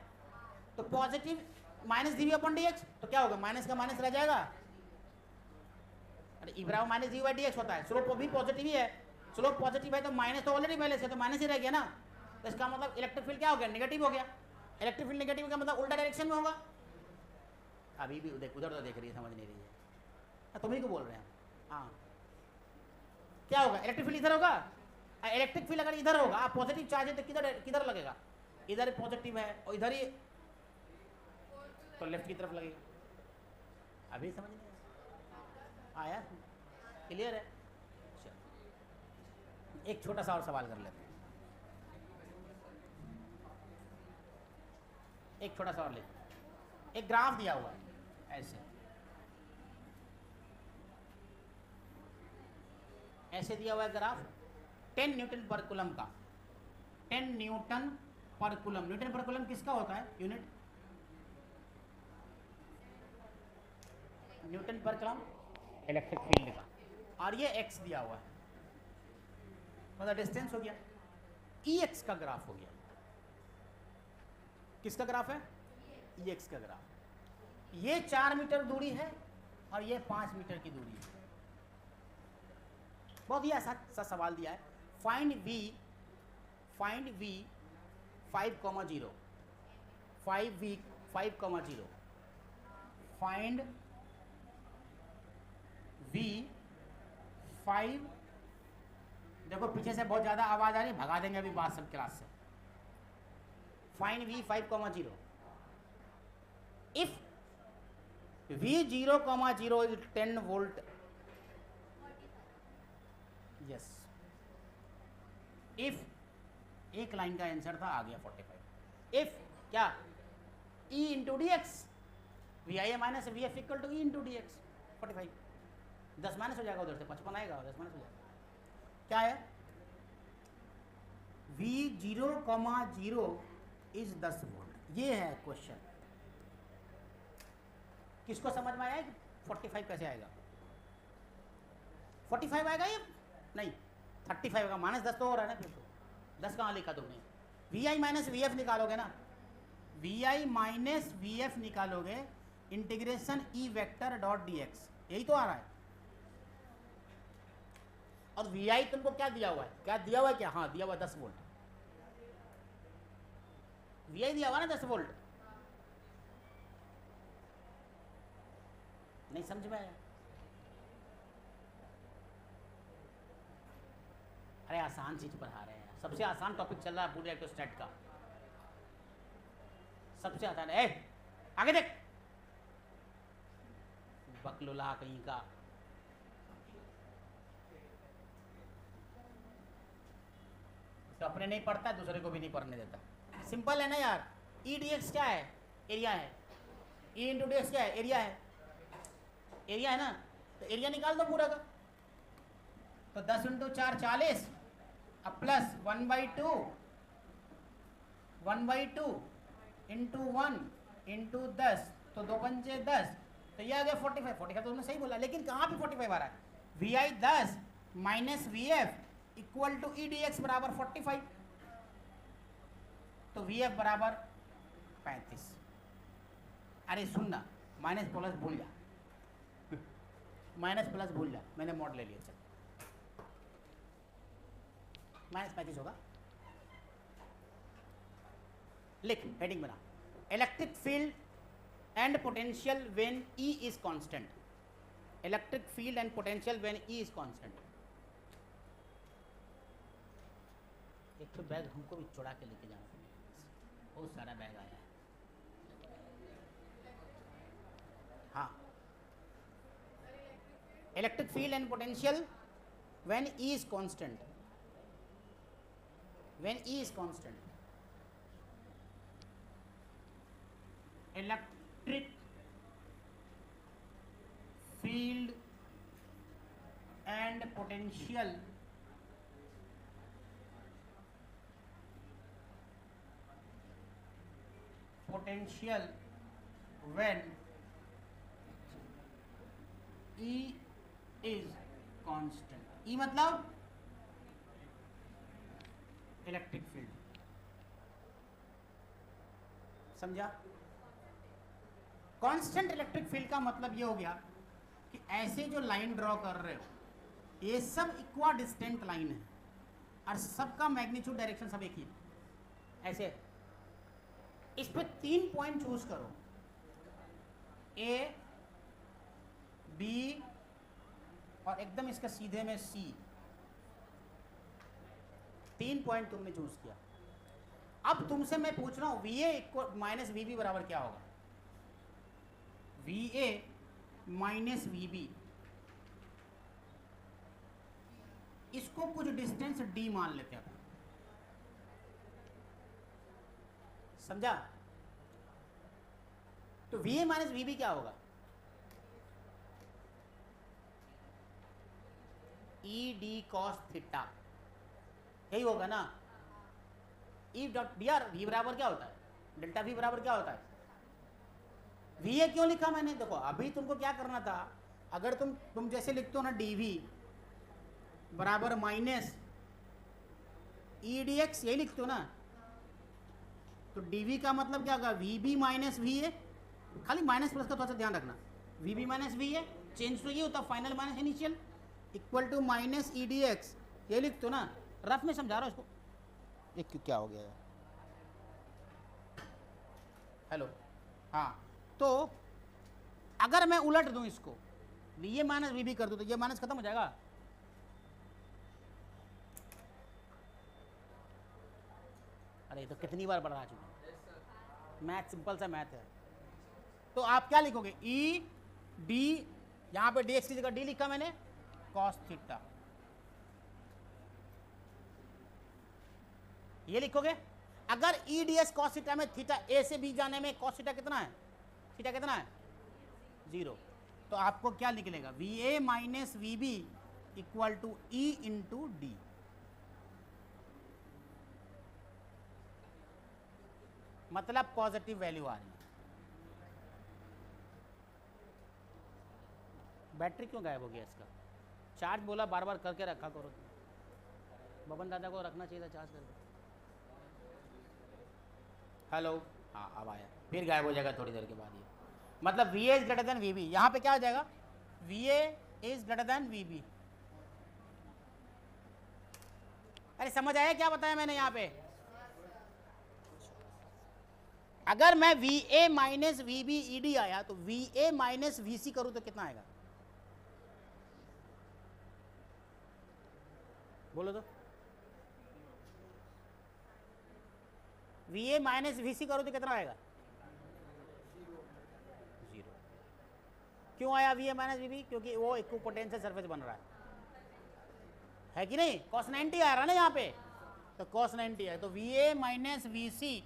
तो positive minus D V upon D X, तो क्या होगा? माइनस का माइनस रह जाएगा। अरे ई बराबर minus D Y D X होता है, स्लोप भी पॉजिटिव ही है, स्लोप पॉजिटिव है तो माइनस तो ऑलरेडी पहले से, तो माइनस ही रह गया ना। तो इसका मतलब इलेक्ट्रिक फील्ड क्या हो गया? नेगेटिव हो गया। इलेक्ट्रिक फील्ड नेगेटिव का मतलब उल्टा डायरेक्शन में होगा। अभी भी देख, उधर तो देख रही है, समझ नहीं रही है, तुम ही को बोल रहे हैं। हाँ, क्या होगा? इलेक्ट्रिक फील्ड इधर होगा, इलेक्ट्रिक फील्ड अगर इधर होगा, आप पॉजिटिव चार्ज है तो किधर किधर लगेगा? इधर पॉजिटिव है और इधर ही, तो लेफ्ट की तरफ लगेगा। अभी समझ नहीं आया? क्लियर है? एक छोटा सा और सवाल कर लेते हैं, एक छोटा सा और लेते हैं। एक ग्राफ दिया हुआ है, ऐसे दिया हुआ है ग्राफ 10 न्यूटन पर कूलम का, 10 न्यूटन पर कूलम। न्यूटन पर कूलम किसका होता है यूनिट? न्यूटन पर कूलम इलेक्ट्रिक फील्ड का, और ये x दिया हुआ है, मतलब डिस्टेंस हो गया, ई एक्स का ग्राफ हो गया। किसका ग्राफ है? ई एक्स का ग्राफ। ये 4 मीटर दूरी है और ये 5 मीटर की दूरी है। बहुत ही आसान सा सवाल दिया है, find v 5,0, 5v 5,0, find v 5, देखो पीछे से बहुत ज़्यादा आवाज़ आ रही है, भगा देंगे अभी बात सब क्लास से। Find v 5,0 if v 0,0 is 10 volt, yes, if एक लाइन का आंसर था, आ गया 45। इफ क्या? e into D X, V I A minus V F equal to E into D X, 45, 10 minus हो जाएगा, उधर से 55 आएगा, 10 माइनस हो जाएगा। क्या है? v 0,0 इज 10 वोल्ट, ये है क्वेश्चन। किसको समझ में आया कि 45 कैसे आएगा? 45 आएगा ये नहीं, 35 होगा, माइनस 10 तो हो रहा है ना, फिर तो 10 कहाँ लिखा तुमने? V I minus V F निकालोगे ना, V I minus V F निकालोगे, integration E vector dot D X, यही तो आ रहा है। और वी आई तुमको क्या दिया हुआ है? क्या दिया हुआ है? क्या, हाँ दिया हुआ 10 वोल्ट, वी आई दिया हुआ ना 10 वोल्ट। नहीं समझ में आया? अरे आसान चीज पढ़ा रहे हैं। सबसे आसान टॉपिक चल रहा है पूरे इलेक्ट्रोस्टैट का, सबसे आसान है। आगे देख, बकलोला कहीं का। तो अपने नहीं पढ़ता, दूसरे को भी नहीं पढ़ने देता। सिंपल है ना यार। ई डी एक्स क्या है? एरिया है। ई इंटू डी एक्स क्या है? एरिया है। एरिया है ना, तो एरिया निकाल दो पूरा का। तो 10 इंटू 4 40, अब प्लस 1/2 1/2 इंटू 1 इंटू 10, तो 2 पंचे 10, तो ये आ गया 45। 45 तो तुमने सही बोला, लेकिन कहाँ पे 45 आ रहा है? V I 10 minus V F equal to E D X बराबर 45, तो वी एफ बराबर 35। अरे सुन ना, माइनस प्लस भूल जा, माइनस प्लस भूल जा, मैंने मॉड ले लिया। चल -35 होगा। लिख, हेडिंग बना, electric field and potential when E is constant. Electric field and potential when E is constant. एक तो बैग हमको भी चुरा के लेके जाना, बहुत सारा बैग आया है। हाँ, electric field and potential when E is constant. When E is constant, electric field and potential when E is constant। E मतलब इलेक्ट्रिक फील्ड, समझा? कांस्टेंट इलेक्ट्रिक फील्ड का मतलब ये हो गया कि ऐसे जो लाइन ड्रॉ कर रहे हो, ये सब इक्वा डिस्टेंट लाइन है और सबका मैग्नीट्यूड डायरेक्शन सब एक ही है। ऐसे इस पे 3 पॉइंट चूज करो, ए बी और एकदम इसका सीधे में सी। 3 पॉइंट तुमने चूज किया। अब तुमसे मैं पूछ रहा हूं V A minus V B बराबर क्या होगा? V A minus V B, इसको कुछ डिस्टेंस डी मान लेते हैं, समझा? तो V A minus V B क्या होगा? ई डी कॉस थीटा, यही होगा ना। E dot D R, V बराबर क्या होता है? डेल्टा वी बराबर क्या होता है? वी ए क्यों लिखा मैंने? देखो अभी तुमको क्या करना था, अगर तुम जैसे लिखते हो ना डी वी बराबर माइनस ई डी एक्स, यही लिखते हो ना, तो डी वी का मतलब क्या होगा? V B minus V A. खाली माइनस प्लस का थोड़ा सा ध्यान रखना, V B minus V A, change तो ये होता final minus initial equal to minus E D X, ये लिखते हो ना। रफ में समझा रहा हूँ इसको। एक क्यों क्या हो गया है? हेलो, हाँ, तो अगर मैं उलट दूं इसको, V A minus V B कर दूं, तो ये माइनस खत्म हो जाएगा। अरे तो कितनी बार पढ़ा चुके, मैथ सिंपल सा मैथ है। तो आप क्या लिखोगे? ई डी, यहां पे डी एक्स की जगह डी लिखा मैंने, कॉस थीटा, ये लिखोगे। अगर E D S cos theta में थीटा ए से बी जाने में कॉस थीटा कितना है? थीटा कितना है? 0। तो आपको क्या निकलेगा? V A minus V B equal to E into D. मतलब पॉजिटिव वैल्यू आ रही है। बैटरी क्यों गायब हो गया इसका? चार्ज बोला बार बार करके रखा करो, बबन दादा को रखना चाहिए था चार्ज करके। हेलो, हाँ अब आया, फिर गायब हो जाएगा थोड़ी देर के बाद। ये मतलब V A is greater than V B, यहाँ पे क्या हो जाएगा? V A is greater than V B. अरे समझ आया क्या बताया मैंने यहाँ पे? अगर मैं V A minus V B E D आया, तो V A minus V C करूँ तो कितना आएगा? बोलो तो। V A minus V C करो तो कितना आएगा? 0। क्यों आया V A minus V B? क्योंकि वो इक्विपोटेंशियल सरफेस बन रहा है कि नहीं? cos 90 आ रहा है ना यहाँ पे, तो cos 90 है, तो V A minus V C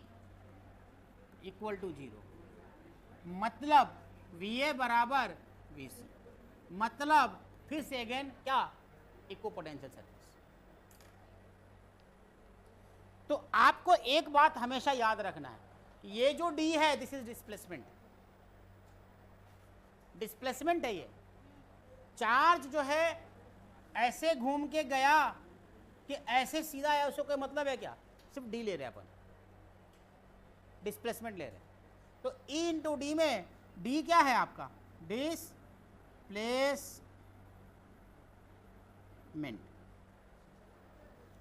equal to 0, मतलब वी ए बराबर वी सी, मतलब फिर से अगेन क्या? Equipotential surface. तो आपको एक बात हमेशा याद रखना है, ये जो डी है दिस इज डिस्प्लेसमेंट, डिस्प्लेसमेंट है ये। चार्ज जो है ऐसे घूम के गया कि ऐसे सीधा आया, उसको कोई मतलब है क्या? सिर्फ डी ले रहे हैं अपन, डिस्प्लेसमेंट ले रहे हैं। तो ई इंटू डी में डी क्या है आपका? डिस्प्लेसमेंट।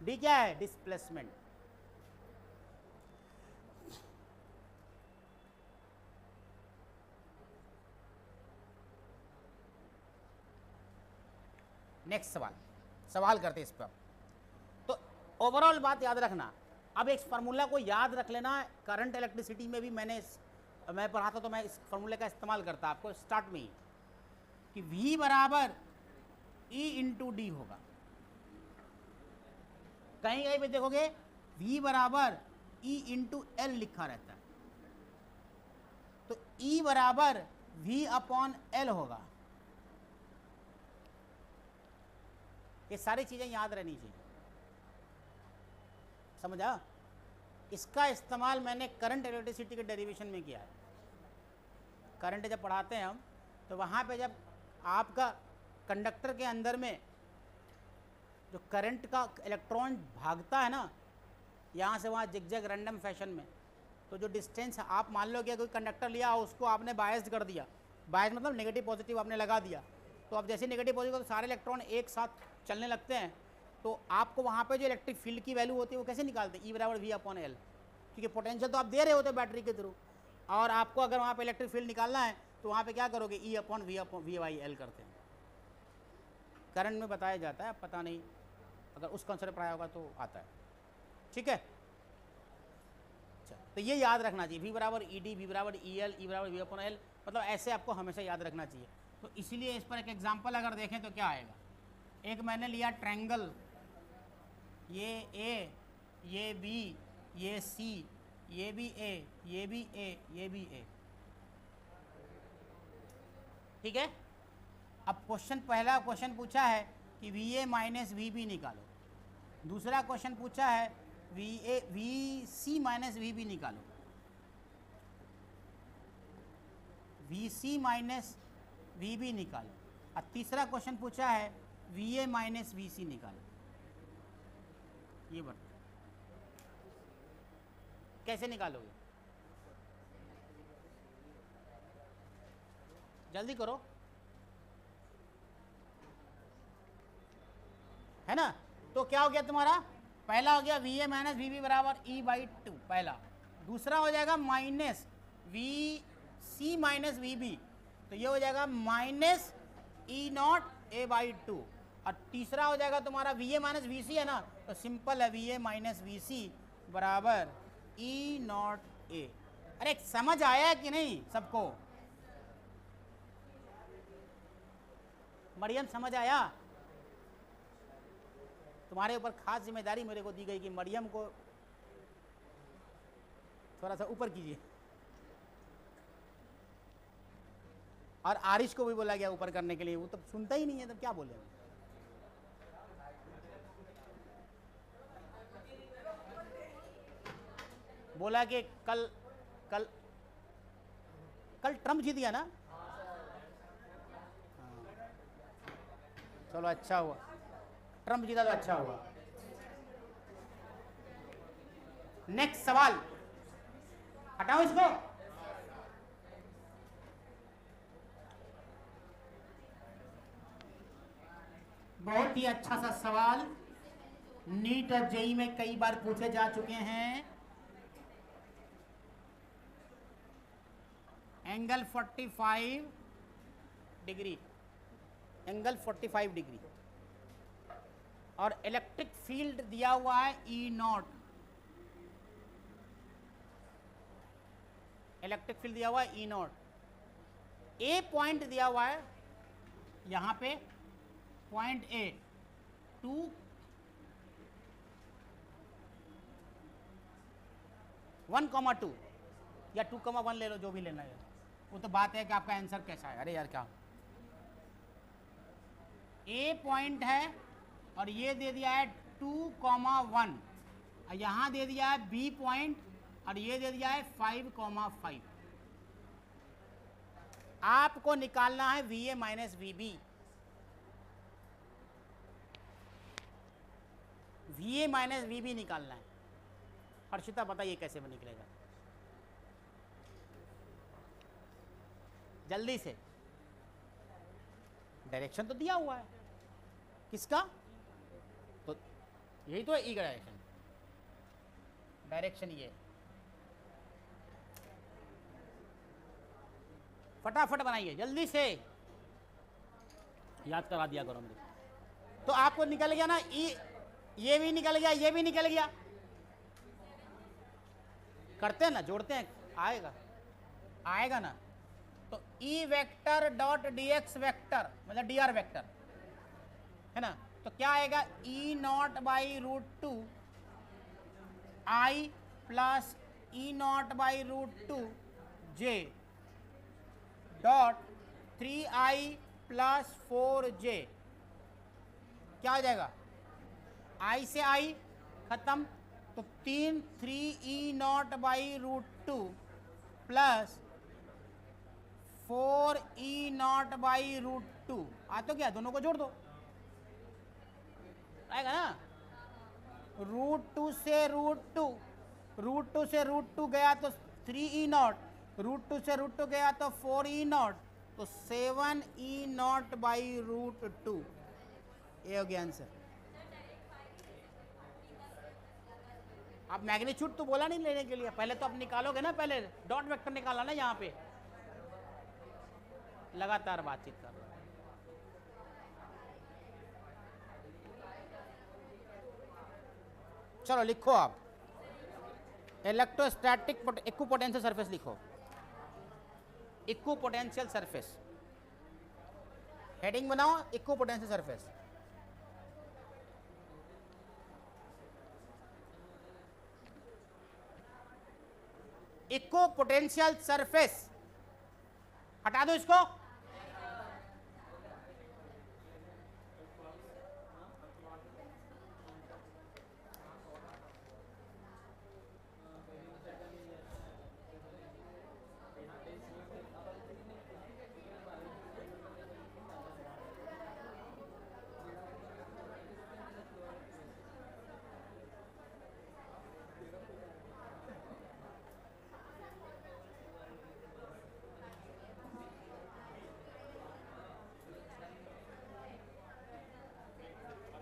डी क्या है? डिस्प्लेसमेंट। नेक्स्ट सवाल करते इस पर। तो ओवरऑल बात याद रखना। अब एक फार्मूला को याद रख लेना। करंट इलेक्ट्रिसिटी में भी मैं पढ़ाता तो मैं इस फार्मूले का इस्तेमाल करता आपको स्टार्ट में ही, कि V बराबर E इंटू डी होगा। कहीं कहीं पे देखोगे V बराबर E इंटू एल लिखा रहता है, तो E बराबर V अपॉन एल होगा। ये सारी चीजें याद रहनी चाहिए, समझा? इसका इस्तेमाल मैंने करंट इलेक्ट्रिसिटी के डेरिवेशन में किया है। करंट जब पढ़ाते हैं हम, तो वहाँ पे जब आपका कंडक्टर के अंदर में जो करंट का इलेक्ट्रॉन भागता है ना, यहाँ से वहाँ जिगजैग रैंडम फैशन में, तो जो डिस्टेंस आप मान लो कि कोई कंडक्टर लिया, उसको आपने बायस्ड कर दिया, बायस मतलब नेगेटिव पॉजिटिव आपने लगा दिया, तो अब जैसे नेगेटिव पॉजिटिव तो सारे इलेक्ट्रॉन एक साथ चलने लगते हैं, तो आपको वहाँ पे जो इलेक्ट्रिक फील्ड की वैल्यू होती है वो कैसे निकालते हैं? ई बराबर वी अपॉन एल, क्योंकि पोटेंशियल तो आप दे रहे होते बैटरी के थ्रू, और आपको अगर वहाँ पे इलेक्ट्रिक फील्ड निकालना है तो वहाँ पे क्या करोगे? E upon V by L करते हैं। करंट में बताया जाता है, पता नहीं अगर उस कॉन्सेप्ट पढ़ाया होगा तो आता है, ठीक है? अच्छा, तो ये याद रखना चाहिए, वी बराबर ई डी, वी बराबर ई एल, ई बराबर वी अपॉन एल, मतलब ऐसे आपको हमेशा याद रखना चाहिए। तो इसीलिए इस पर एक एग्जाम्पल अगर देखें तो क्या आएगा? एक मैंने लिया ट्रायंगल, ये ए, ये बी, ये सी, ये भी ए, ये भी ए, ये भी ए, ठीक है? अब पहला क्वेश्चन पूछा है कि V A minus V B निकालो, दूसरा क्वेश्चन पूछा है V C minus V B निकालो, V C minus V B निकालो, और तीसरा क्वेश्चन पूछा है V A minus V C निकालो। ये बता कैसे निकालोगे? जल्दी करो, है ना? तो क्या हो गया तुम्हारा? पहला हो गया V A minus V B बराबर ई बाई 2 पहला, दूसरा हो जाएगा minus V C minus V B, तो ये हो जाएगा minus E naught A by 2, और तीसरा हो जाएगा तुम्हारा V A minus V C है ना, तो सिंपल है V A minus V C बराबर ई नॉट ए। अरे समझ आया कि नहीं सबको? मरियम समझ आया? तुम्हारे ऊपर खास जिम्मेदारी मेरे को दी गई कि मरियम को थोड़ा सा ऊपर कीजिए, और आरिश को भी बोला गया ऊपर करने के लिए, वो तो सुनता ही नहीं है, तब क्या बोले? बोला कि कल कल कल ट्रम्प जीत गया ना? चलो अच्छा हुआ, ट्रम्प जीता तो अच्छा हुआ। नेक्स्ट सवाल, हटाओ इसको। बहुत ही अच्छा सा सवाल, नीट और जेई में कई बार पूछे जा चुके हैं। एंगल 45 डिग्री, एंगल 45 डिग्री, और इलेक्ट्रिक फील्ड दिया हुआ है ई नॉट, इलेक्ट्रिक फील्ड दिया हुआ है ई नॉट, ए पॉइंट दिया हुआ है यहाँ पे, पॉइंट ए 2 1,2 या 2,1 ले लो, जो भी लेना है, वो तो बात है कि आपका आंसर कैसा है। अरे यार क्या, ए पॉइंट है और ये दे दिया है 2,1, और यहाँ दे दिया है बी पॉइंट और ये दे दिया है 5,5। आपको निकालना है V A minus V B. V A minus V B निकालना है। हर्षिता बताइए कैसे में निकलेगा, जल्दी से। डायरेक्शन तो दिया हुआ है किसका, तो यही तो है ई का डायरेक्शन, डायरेक्शन ये। फटाफट बनाइए जल्दी से, याद करा दिया करो मुझे। तो आपको निकल गया ना ई, ये भी निकल गया, ये भी निकल गया। करते हैं ना, जोड़ते हैं, आएगा आएगा ना। तो E vector dot D X vector मतलब डी आर वेक्टर है ना, तो क्या आएगा, E naught by root 2 I plus E naught by root 2 J dot 3i plus 4j। क्या हो जाएगा, i से i खत्म, तो 3 नॉट बाई रूट 2 प्लस 4 नॉट बाई रूट 2। आ तो क्या, दोनों को जोड़ दो, आएगा ना। रूट 2 से रूट 2, रूट 2 से रूट 2 गया तो 3 नॉट, रूट 2 से रूट 2 गया तो 4 नॉट, तो 7 नॉट बाई रूट 2। ये हो गया आंसर। आप मैग्नीट्यूड तो बोला नहीं लेने के लिए, पहले तो आप निकालोगे ना, पहले डॉट वेक्टर निकाला ना यहाँ पे। लगातार बातचीत कर, चलो लिखो आप, इलेक्ट्रोस्टैटिक इक्विपोटेंशियल सरफेस लिखो, इक्विपोटेंशियल सरफेस, हेडिंग बनाओ इक्विपोटेंशियल सरफेस। इक्विपोटेंशियल सरफेस, हटा दो इसको।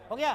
हो गया।